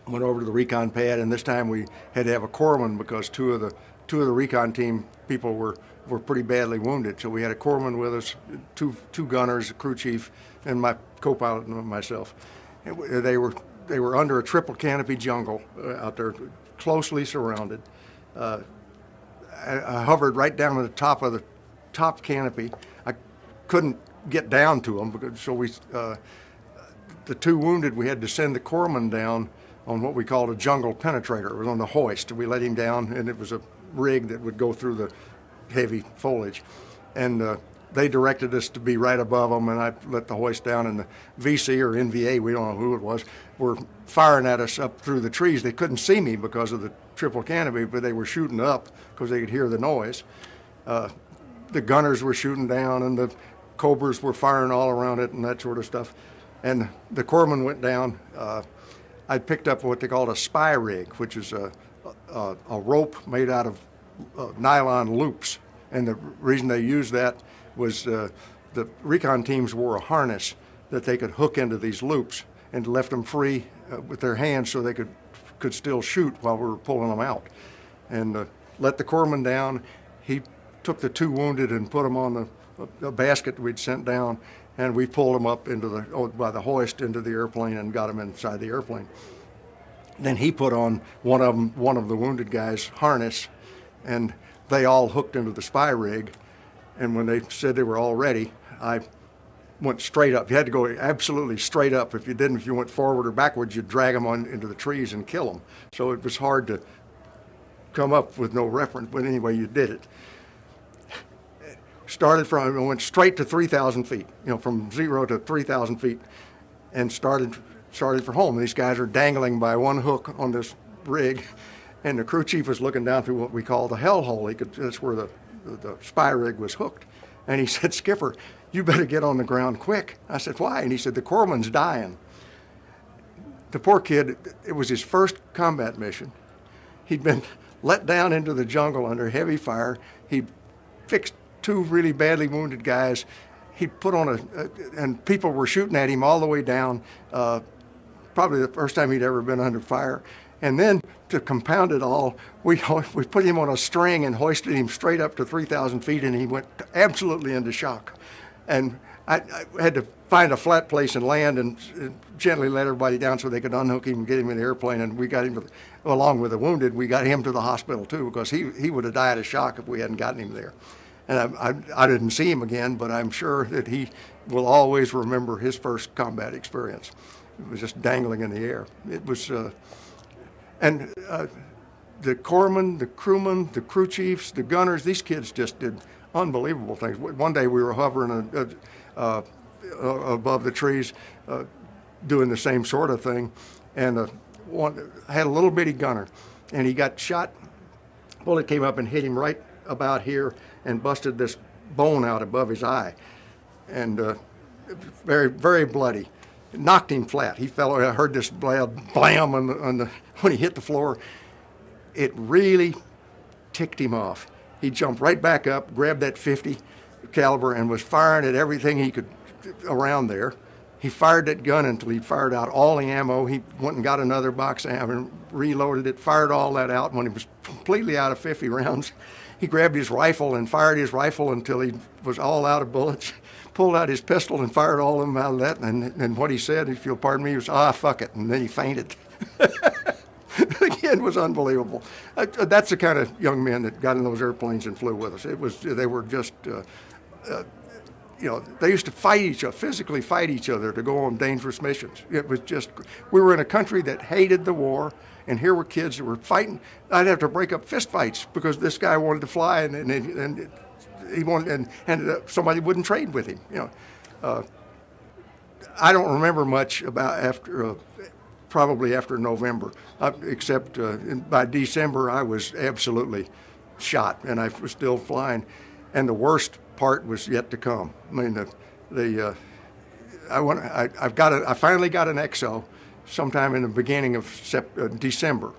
went over to the recon pad, and this time we had to have a corpsman because two of the recon team people were pretty badly wounded. So we had a corpsman with us, two gunners, a crew chief, and my co-pilot and myself. And they were under a triple canopy jungle out there, closely surrounded. I hovered right down to the top of the top canopy. I couldn't get down to them, so the 2 wounded, we had to send the corpsman down on what we called a jungle penetrator. It was on the hoist. We let him down, and it was a rig that would go through the heavy foliage. And they directed us to be right above them, and I let the hoist down, and the VC or NVA, we don't know who it was, were firing at us up through the trees. They couldn't see me because of the triple canopy, but they were shooting up because they could hear the noise. The gunners were shooting down, and the Cobras were firing all around it and that sort of stuff. And the corpsman went down. I picked up what they called a spy rig, which is a rope made out of nylon loops. And the reason they used that was the recon teams wore a harness that they could hook into these loops and left them free with their hands so they could still shoot while we were pulling them out. And let the corpsman down. He took the 2 wounded and put them on the basket we'd sent down, and we pulled them up into by the hoist into the airplane and got them inside the airplane. Then he put on one of the wounded guys' harness, and they all hooked into the spy rig. And when they said they were all ready, I went straight up. You had to go absolutely straight up. If you went forward or backwards, you'd drag them into the trees and kill them. So it was hard to come up with no reference, but anyway, you did it. Went straight to 3,000 feet, from 0 to 3,000 feet, and started for home. These guys are dangling by one hook on this rig, and the crew chief was looking down through what we call the hell hole. That's where the spy rig was hooked. And he said, "Skipper, you better get on the ground quick." I said, "Why?" And he said, "The corpsman's dying." The poor kid, it was his first combat mission. He'd been let down into the jungle under heavy fire. He'd fixed 2 really badly wounded guys. He put on and people were shooting at him all the way down, probably the first time he'd ever been under fire. And then to compound it all, we put him on a string and hoisted him straight up to 3,000 feet, and he went absolutely into shock. And I had to find a flat place and land and gently let everybody down so they could unhook him and get him in the airplane. And we got him, along with the wounded, we got him to the hospital too, because he would have died of shock if we hadn't gotten him there. And I didn't see him again, but I'm sure that he will always remember his first combat experience. It was just dangling in the air. It was, and the corpsmen, the crewmen, the crew chiefs, the gunners, these kids just did unbelievable things. One day we were hovering above the trees doing the same sort of thing, and had a little bitty gunner, and he got shot. Bullet came up and hit him right about here and busted this bone out above his eye, and very, very bloody. It knocked him flat. He fell. I heard this blam when he hit the floor. It really ticked him off. He jumped right back up, grabbed that 50 caliber, and was firing at everything he could around there. He fired that gun until he fired out all the ammo. He went and got another box of ammo, reloaded it, fired all that out. When he was completely out of 50 rounds, he grabbed his rifle and fired his rifle until he was all out of bullets, pulled out his pistol and fired all of them out of that. And what he said, if you'll pardon me, was, fuck it. And then he fainted. The kid was unbelievable. That's the kind of young men that got in those airplanes and flew with us. They were just, they used to fight each other, physically fight each other to go on dangerous missions. It was just, we were in a country that hated the war, and here were kids that were fighting. I'd have to break up fist fights because this guy wanted to fly, and he wanted, and somebody wouldn't trade with him. I don't remember much about probably after November, except by December I was absolutely shot, and I was still flying, and the worst part was yet to come. I mean, I finally got an XO sometime in the beginning of December,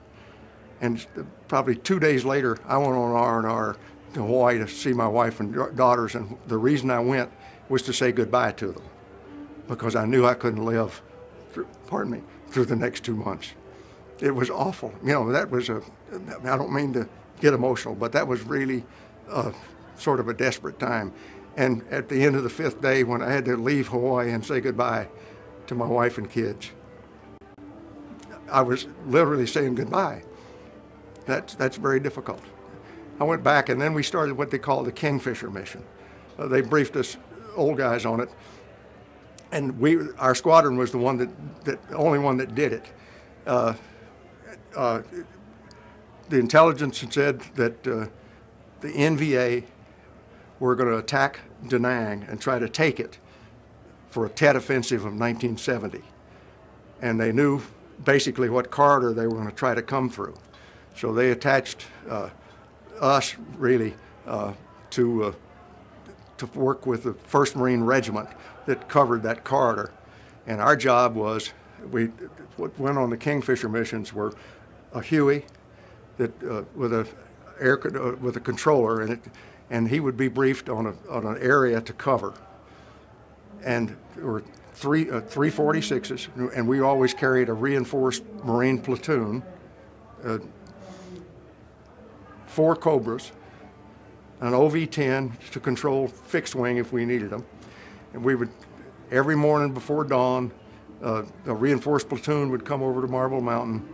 and probably 2 days later I went on R&R to Hawaii to see my wife and daughters, and the reason I went was to say goodbye to them, because I knew I couldn't live through the next 2 months. It was awful. That was I don't mean to get emotional, but that was really sort of a desperate time. And at the end of the 5th day, when I had to leave Hawaii and say goodbye to my wife and kids, I was literally saying goodbye. That's very difficult. I went back, and then we started what they call the Kingfisher mission. They briefed us old guys on it, and our squadron was the only one that did it. The intelligence had said that the NVA were going to attack Da Nang and try to take it for a Tet offensive of 1970. And they knew basically what corridor they were going to try to come through. So they attached us really to work with the 1st Marine Regiment that covered that corridor. And our job was, what went on the Kingfisher missions were a Huey that with a controller in it, and he would be briefed on an area to cover. And there were three 46s, and we always carried a reinforced Marine platoon, 4 Cobras, an OV-10 to control fixed wing if we needed them. And we would, every morning before dawn, a reinforced platoon would come over to Marble Mountain.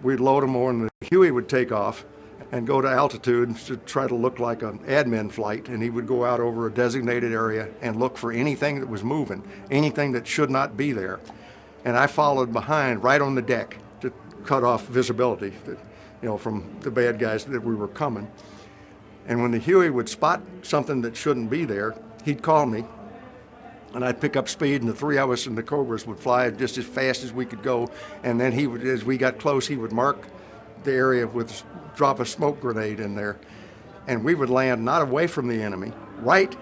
We'd load them on, and the Huey would take off and go to altitude to try to look like an admin flight, and he would go out over a designated area and look for anything that was moving, anything that should not be there. And I followed behind right on the deck to cut off visibility from the bad guys that we were coming. And when the Huey would spot something that shouldn't be there, he'd call me, and I'd pick up speed, and the 3 of us in the Cobras would fly just as fast as we could go. And then he would, as we got close, he would mark the area with, drop a smoke grenade in there, and we would land not away from the enemy, right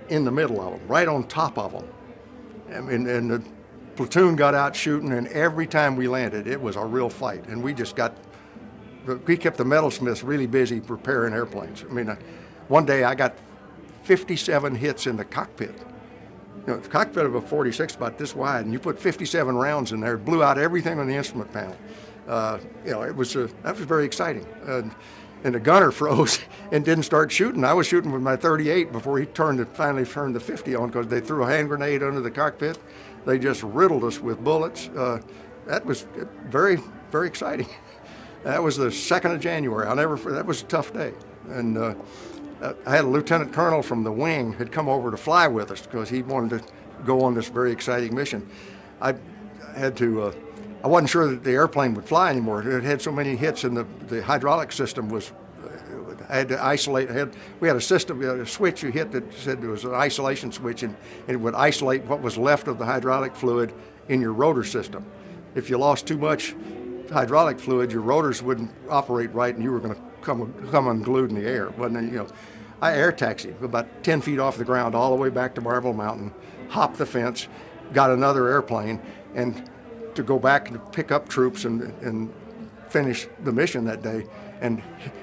in the middle of them, right on top of them. And the platoon got out shooting, and every time we landed, it was a real fight. And we kept the metalsmiths really busy preparing airplanes. I mean, one day I got 57 hits in the cockpit. The cockpit of a 46 about this wide, and you put 57 rounds in there, it blew out everything on the instrument panel. It was that was very exciting. And the gunner froze and didn't start shooting. I was shooting with my 38 before he finally turned the 50 on, because they threw a hand grenade under the cockpit. They just riddled us with bullets. That was very, very exciting. That was the 2nd of January. That was a tough day. And I had a lieutenant colonel from the wing had come over to fly with us because he wanted to go on this very exciting mission. I wasn't sure that the airplane would fly anymore. It had so many hits, and the hydraulic system was, I had to isolate. We had a system, a switch you hit that said there was an isolation switch, and it would isolate what was left of the hydraulic fluid in your rotor system. If you lost too much hydraulic fluid, your rotors wouldn't operate right, and you were going to come unglued in the air. I air taxied about 10 feet off the ground all the way back to Marble Mountain, hopped the fence, got another airplane, and to go back and pick up troops and finish the mission that day. And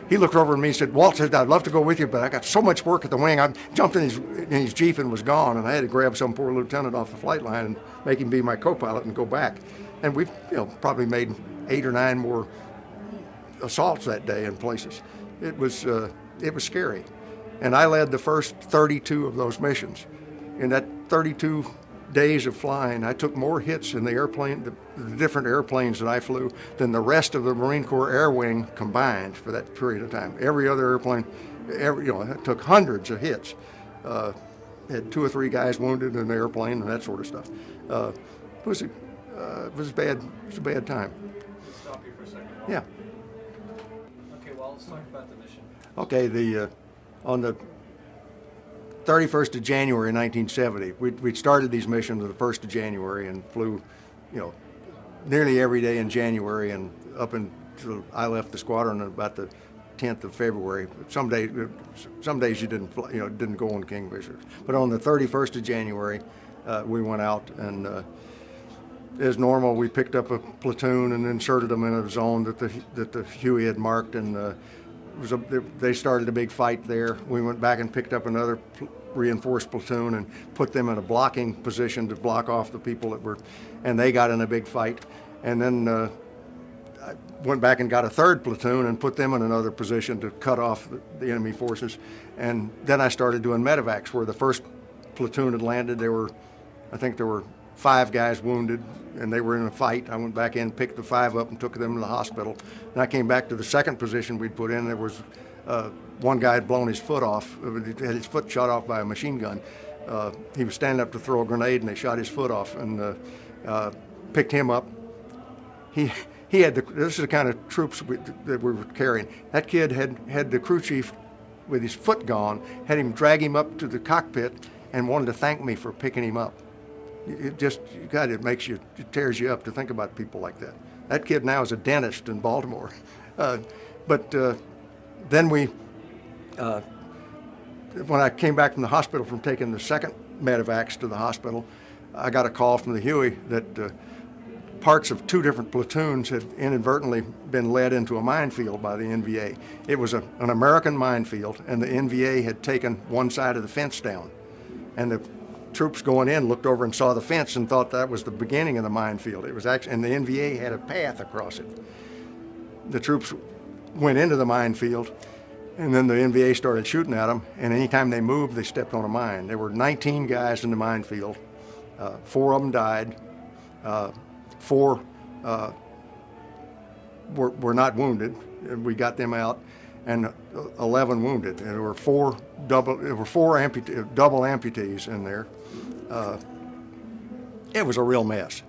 he looked over at me and said, "Walt, I'd love to go with you, but I got so much work at the wing." I jumped in his Jeep and was gone, and I had to grab some poor lieutenant off the flight line and make him be my co-pilot and go back. And we've probably made 8 or 9 more assaults that day in places. It was scary. And I led the first 32 of those missions. In that 32 days of flying, I took more hits in the airplane, the different airplanes that I flew, than the rest of the Marine Corps Air Wing combined for that period of time. Every other airplane, I took hundreds of hits. Had 2 or 3 guys wounded in the airplane and that sort of stuff. It was a bad time. Stop you for a second. Yeah. Okay, well, let's talk about the mission. Okay, on the 31st of January 1970, we'd started these missions on the 1st of January and flew, nearly every day in January and up until I left the squadron on about the 10th of February. Some days you didn't fly, didn't go on Kingfisher. But on the 31st of January, we went out, and as normal, we picked up a platoon and inserted them in a zone that the Huey had marked, and they started a big fight there. We went back and picked up another reinforced platoon and put them in a blocking position to block off the people that were, and they got in a big fight. And then I went back and got a 3rd platoon and put them in another position to cut off the enemy forces. And then I started doing medevacs, where the 1st platoon had landed. I think there were 5 guys wounded, and they were in a fight. I went back in, picked the 5 up, and took them to the hospital. And I came back to the 2nd position we'd put in. There was one guy had blown his foot off. He had his foot shot off by a machine gun. He was standing up to throw a grenade, and they shot his foot off, and picked him up. He had this is the kind of troops that we were carrying. That kid had the crew chief with his foot gone, had him drag him up to the cockpit, and wanted to thank me for picking him up. It tears you up to think about people like that. That kid now is a dentist in Baltimore. But then when I came back from the hospital from taking the second medevacs to the hospital, I got a call from the Huey that parts of 2 different platoons had inadvertently been led into a minefield by the NVA. It was an American minefield, and the NVA had taken one side of the fence down. And the troops going in looked over and saw the fence and thought that was the beginning of the minefield. It was actually, and the NVA had a path across it. The troops went into the minefield, and then the NVA started shooting at them, and anytime they moved, they stepped on a mine. There were 19 guys in the minefield. 4 of them died. 4 were not wounded, and we got them out, and 11 wounded. And there were 4 double amputees in there. It was a real mess.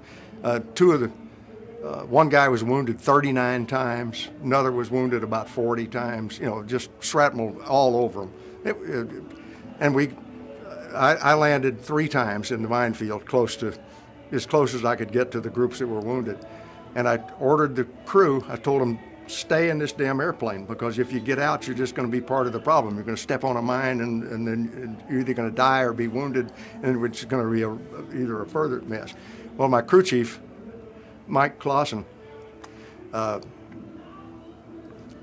One guy was wounded 39 times. Another was wounded about 40 times. Just shrapnel all over them. I landed 3 times in the minefield, as close as I could get to the groups that were wounded. And I ordered the crew, I told them, stay in this damn airplane, because if you get out, you're just going to be part of the problem. You're going to step on a mine, and then you're either going to die or be wounded, and it's going to be either a further mess. Well, my crew chief, Mike Clausen,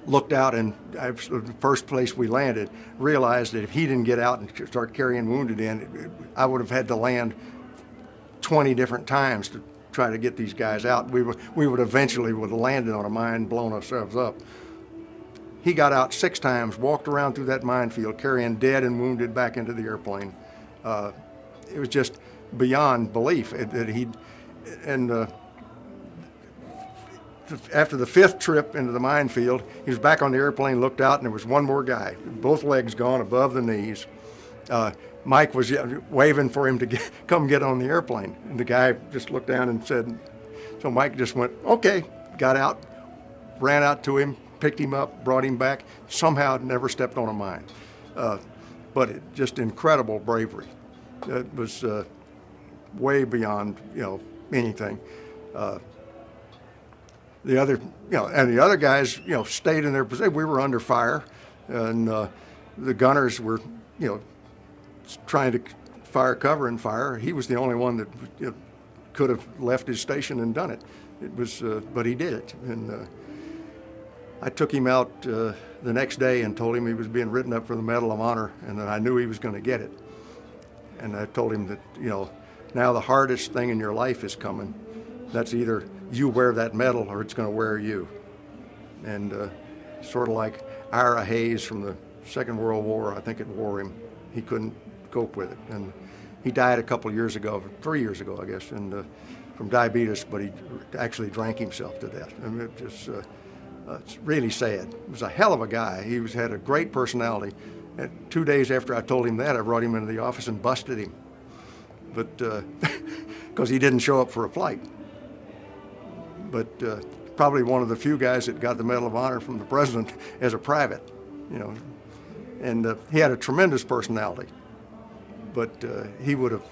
looked out, and the first place we landed, realized that if he didn't get out and start carrying wounded in, I would have had to land 20 different times to try to get these guys out. We would eventually would have landed on a mine, blown ourselves up. He got out 6 times, walked around through that minefield, carrying dead and wounded back into the airplane. It was just beyond belief that after the 5th trip into the minefield, he was back on the airplane, looked out, and there was one more guy, both legs gone above the knees. Mike was waving for him to come get on the airplane. And the guy just looked down and said, so Mike just went, okay, got out, ran out to him, picked him up, brought him back, somehow never stepped on a mine. But just incredible bravery. It was way beyond, anything. The other guys, stayed in their position. We were under fire, and the gunners were, trying to fire cover and fire. He was the only one that could have left his station and done it. It was, but he did it. And I took him out the next day and told him he was being written up for the Medal of Honor, and that I knew he was going to get it. And I told him that, now the hardest thing in your life is coming. That's either you wear that medal or it's going to wear you. And sort of like Ira Hayes from the Second World War, I think it wore him. He couldn't cope with it. And he died a couple of years ago, 3 years ago, I guess, and from diabetes, but he actually drank himself to death. I mean, it's really sad. He was a hell of a guy. He had a great personality. And 2 days after I told him that, I brought him into the office and busted him. But because he didn't show up for a flight. But probably one of the few guys that got the Medal of Honor from the president as a private, And he had a tremendous personality. But he would have,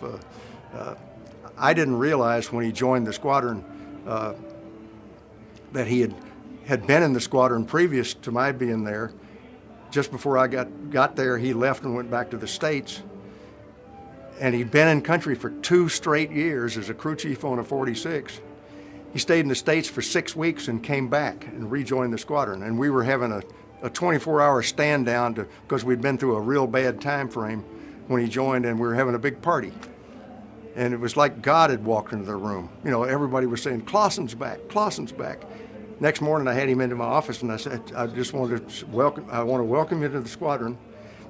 I didn't realize when he joined the squadron that he had been in the squadron previous to my being there. Just before I got there, he left and went back to the States. And he'd been in country for 2 straight years as a crew chief on a 46. He stayed in the States for 6 weeks and came back and rejoined the squadron. And we were having a 24-hour stand down because we'd been through a real bad time frame when he joined, and we were having a big party. And it was like God had walked into the room. Everybody was saying, Clausen's back, Clausen's back. Next morning I had him into my office and I said, I want to welcome you to the squadron,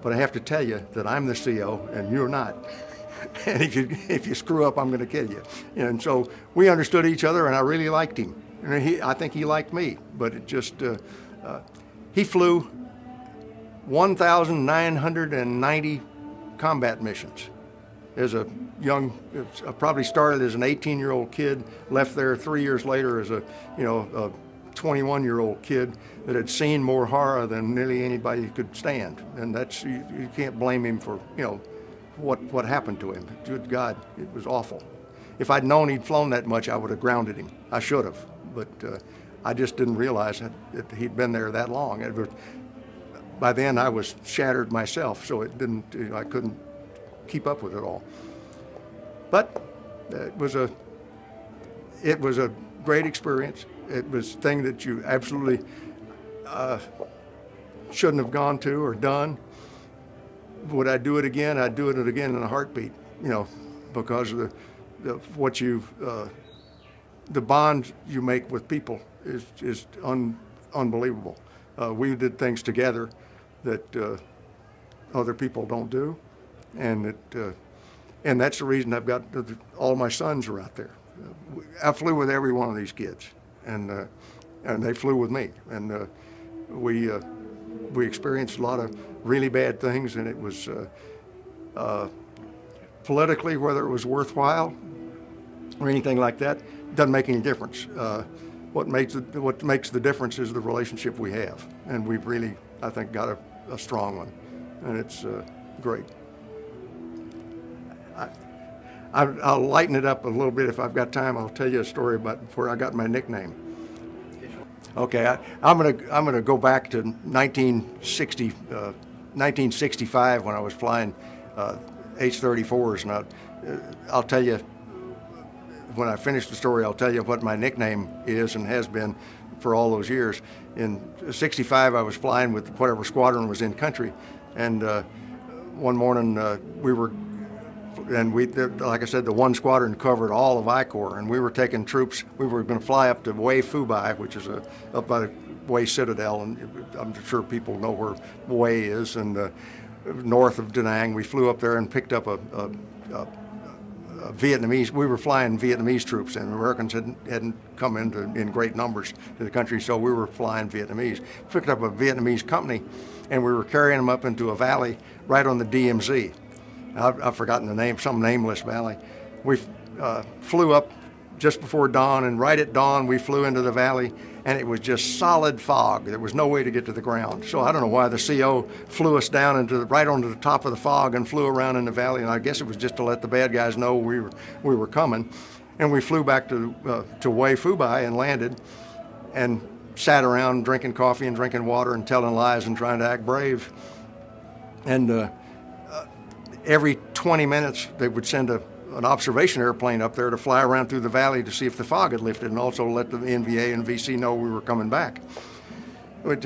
but I have to tell you that I'm the CO and you're not. And if you screw up, I'm going to kill you. And so we understood each other, and I really liked him. And I think he liked me, but it just, he flew 1,990 combat missions as a young, probably started as an 18-year-old kid, left there 3 years later as a 21-year-old kid that had seen more horror than nearly anybody could stand. And that's, you can't blame him for, what happened to him. Good God, it was awful. If I'd known he'd flown that much, I would have grounded him. I should have, but I just didn't realize that he'd been there that long. By then I was shattered myself, so it didn't, I couldn't keep up with it all. But it was a great experience. It was a thing that you absolutely shouldn't have gone to or done. Would I do it again? I'd do it again in a heartbeat, because of the bond you make with people is unbelievable. We did things together that other people don't do, and that's the reason I've got all my sons are out there. I flew with every one of these kids, and they flew with me, and we experienced a lot of really bad things, and it was politically, whether it was worthwhile or anything like that, doesn't make any difference. What makes the difference is the relationship we have, and we've really, I think, got a strong one, and it's great. I'll lighten it up a little bit if I've got time. I'll tell you a story about where I got my nickname. Okay, I'm gonna go back to 1965 when I was flying H-34s, and I'll tell you, when I finish the story, I'll tell you what my nickname is and has been for all those years. In '65, I was flying with whatever squadron was in country, and one morning like I said, the one squadron covered all of I-Corps, and we were taking troops. We were going to fly up to Hue Phu-Bai, which is up by Hue Citadel, and I'm sure people know where Hue is, and north of Da Nang. We flew up there and picked up a Vietnamese. We were flying Vietnamese troops, and Americans hadn't come in great numbers to the country, so we were flying Vietnamese. Picked up a Vietnamese company, and we were carrying them up into a valley right on the DMZ. I've forgotten the name, some nameless valley. We flew up just before dawn, and right at dawn we flew into the valley, and it was just solid fog. There was no way to get to the ground. So I don't know why the CO flew us down right onto the top of the fog and flew around in the valley, and I guess it was just to let the bad guys know we were coming. And we flew back to Hue Phu-Bai and landed, and sat around drinking coffee and drinking water and telling lies and trying to act brave. And every 20 minutes, they would send an observation airplane up there to fly around through the valley to see if the fog had lifted, and also let the NVA and VC know we were coming back. But,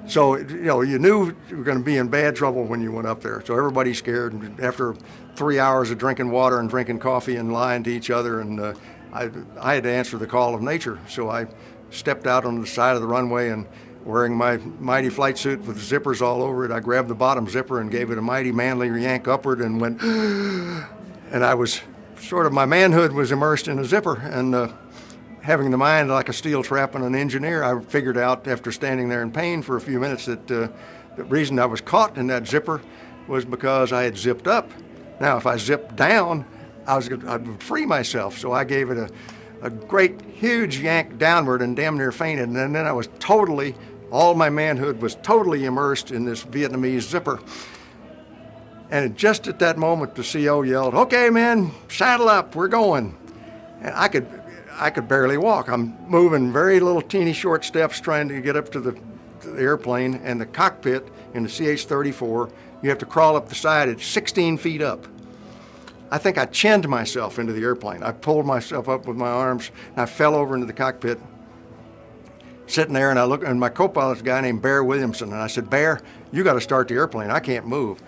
so, you knew you were going to be in bad trouble when you went up there. So everybody's scared. And after 3 hours of drinking water and drinking coffee and lying to each other, and I had to answer the call of nature. So I stepped out on the side of the runway, and wearing my mighty flight suit with zippers all over it, I grabbed the bottom zipper and gave it a mighty manly yank upward and went, and I was my manhood was immersed in a zipper, and having the mind like a steel trap and an engineer, I figured out after standing there in pain for a few minutes that the reason I was caught in that zipper was because I had zipped up. Now, if I zipped down, I would free myself, so I gave it a great, huge yank downward and damn near fainted, and then I was all my manhood was totally immersed in this Vietnamese zipper. And just at that moment, the CO yelled, "Okay, men, saddle up, we're going." And I could barely walk. I'm moving very little teeny short steps trying to get up to the airplane, and the cockpit in the CH-34, you have to crawl up the side. It's 16 feet up. I think I chinned myself into the airplane. I pulled myself up with my arms, and I fell over into the cockpit. Sitting there, and I looked, and my co-pilot's a guy named Bear Williamson, and I said, "Bear, you got to start the airplane. I can't move."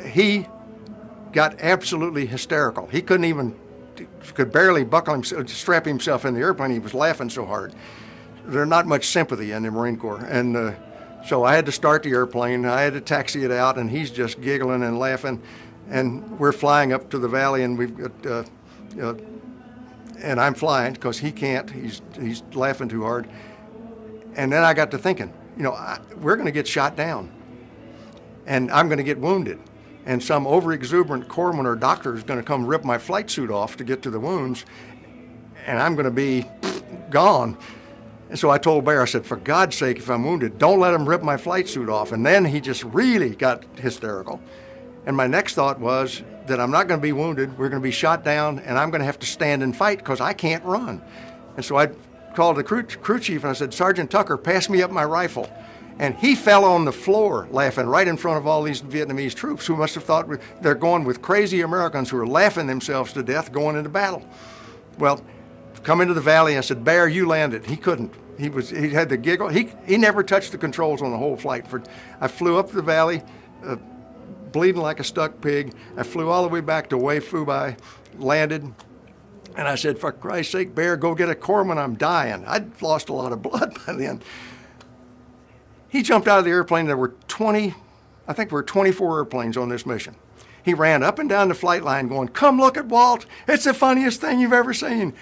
He got absolutely hysterical. He could barely strap himself in the airplane. He was laughing so hard. There's not much sympathy in the Marine Corps, and so I had to start the airplane. I had to taxi it out, and he's just giggling and laughing, and we're flying up to the valley, and we've got, and I'm flying because he can't. He's laughing too hard. And then I got to thinking, we're going to get shot down, and I'm going to get wounded, and some overexuberant corpsman or doctor is going to come rip my flight suit off to get to the wounds, and I'm going to be gone. And so I told Bear, I said, "For God's sake, if I'm wounded, don't let him rip my flight suit off." And then he just really got hysterical. And my next thought was that I'm not going to be wounded, we're going to be shot down, and I'm going to have to stand and fight because I can't run. And so I called the crew chief and I said, Sergeant Tucker, pass me up my rifle. And he fell on the floor laughing right in front of all these Vietnamese troops who must have thought they're going with crazy Americans who are laughing themselves to death going into battle. Well, come into the valley. I said, Bear, you landed. He couldn't. He had the giggle. He never touched the controls on the whole flight. I flew up the valley, bleeding like a stuck pig. I flew all the way back to Hue Phu Bai, landed, and I said, for Christ's sake, Bear, go get a corpsman. I'm dying. I'd lost a lot of blood by then. He jumped out of the airplane. There were 24 airplanes on this mission. He ran up and down the flight line going, come look at Walt. It's the funniest thing you've ever seen.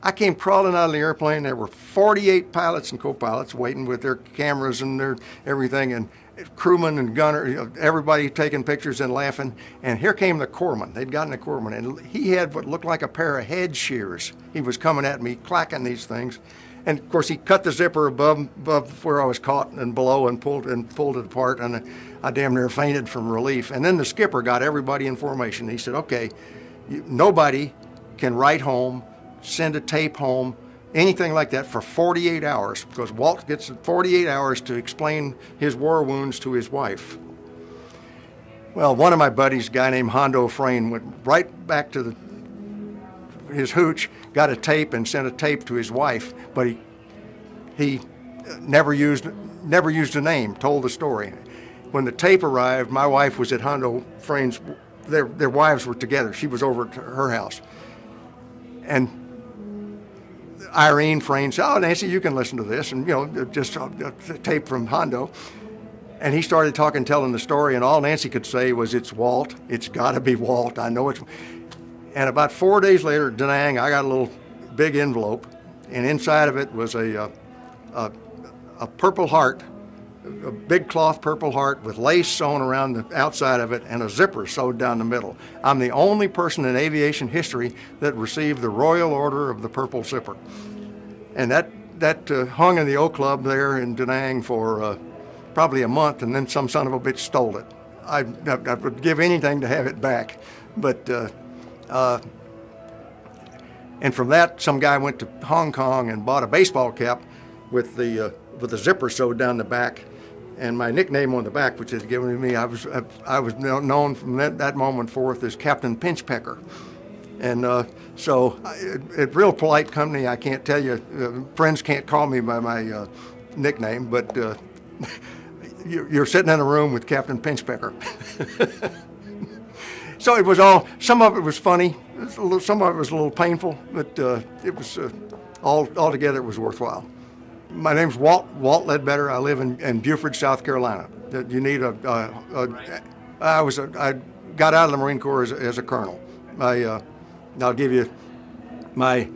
I came crawling out of the airplane. There were 48 pilots and co-pilots waiting with their cameras and their everything, and crewmen and gunner, everybody taking pictures and laughing. And here came the corpsman. They'd gotten a corpsman, and he had what looked like a pair of head shears. He was coming at me, clacking these things. And of course, he cut the zipper above where I was caught and below and pulled it apart, and I damn near fainted from relief. And then the skipper got everybody in formation. He said, okay, nobody can write home, send a tape home, anything like that for 48 hours, because Walt gets 48 hours to explain his war wounds to his wife. Well, one of my buddies, a guy named Hondo Frayne, went right back to his hooch, got a tape and sent a tape to his wife, but he never used a name, told the story. When the tape arrived, my wife was at Hondo Frayne's, their wives were together. She was over at her house. And Irene Frayne said, oh, Nancy, you can listen to this, and just a tape from Hondo. And he started telling the story, and all Nancy could say was, it's Walt, it's gotta be Walt, I know it's. And about 4 days later at Da Nang, I got a little big envelope, and inside of it was a purple heart, a big cloth purple heart with lace sewn around the outside of it and a zipper sewed down the middle. I'm the only person in aviation history that received the Royal Order of the Purple Zipper. And that hung in the O Club there in Da Nang for probably a month, and then some son of a bitch stole it. I would give anything to have it back. But and from that, some guy went to Hong Kong and bought a baseball cap with the zipper sewed down the back, and my nickname on the back, which is given to me, I was known from that moment forth as Captain Pinchpecker. And so, at real polite company, I can't tell you, friends can't call me by my nickname, but you're sitting in a room with Captain Pinchpecker. So it was some of it was funny, some of it was a little painful, but it was altogether it was worthwhile. My name's Walt Leebetter. I live in Beaufort, South Carolina. You need I got out of the Marine Corps as a colonel. I'll give you my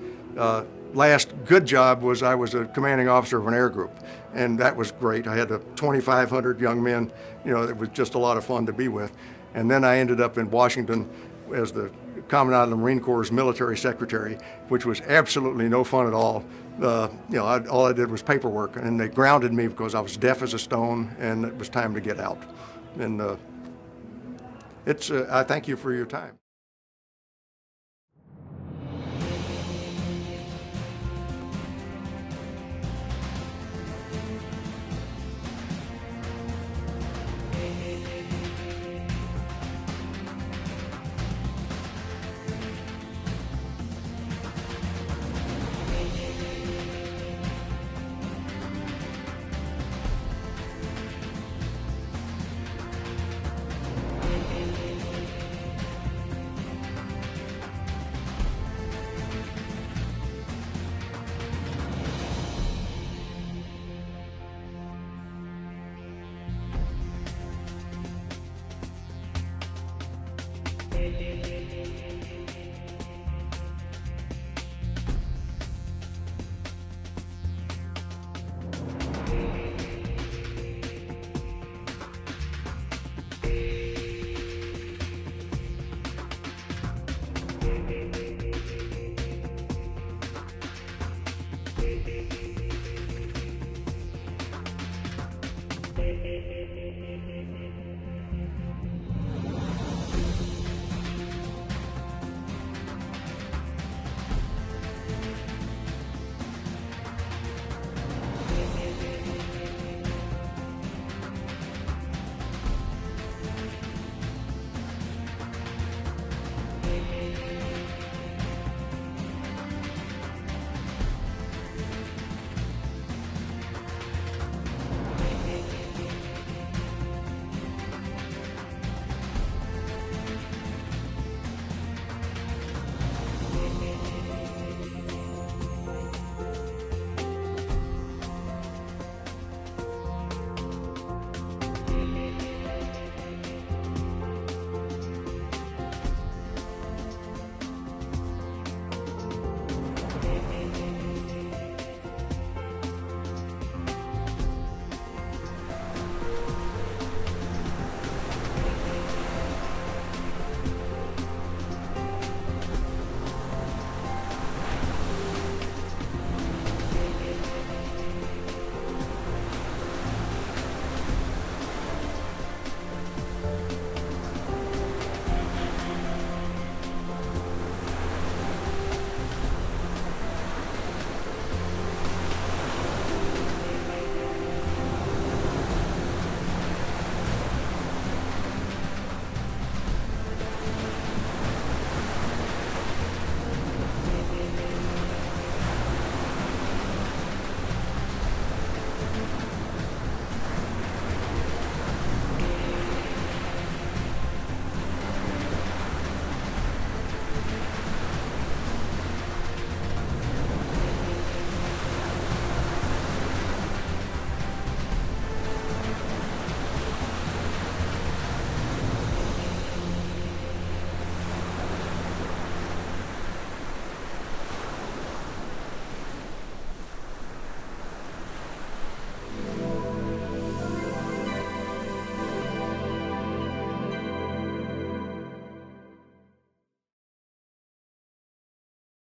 last good job was I was a commanding officer of an air group, and that was great. I had 2,500 young men. It was just a lot of fun to be with. And then I ended up in Washington as the Commandant of the Marine Corps' military secretary, which was absolutely no fun at all. All I did was paperwork, and they grounded me because I was deaf as a stone, and it was time to get out. And I thank you for your time.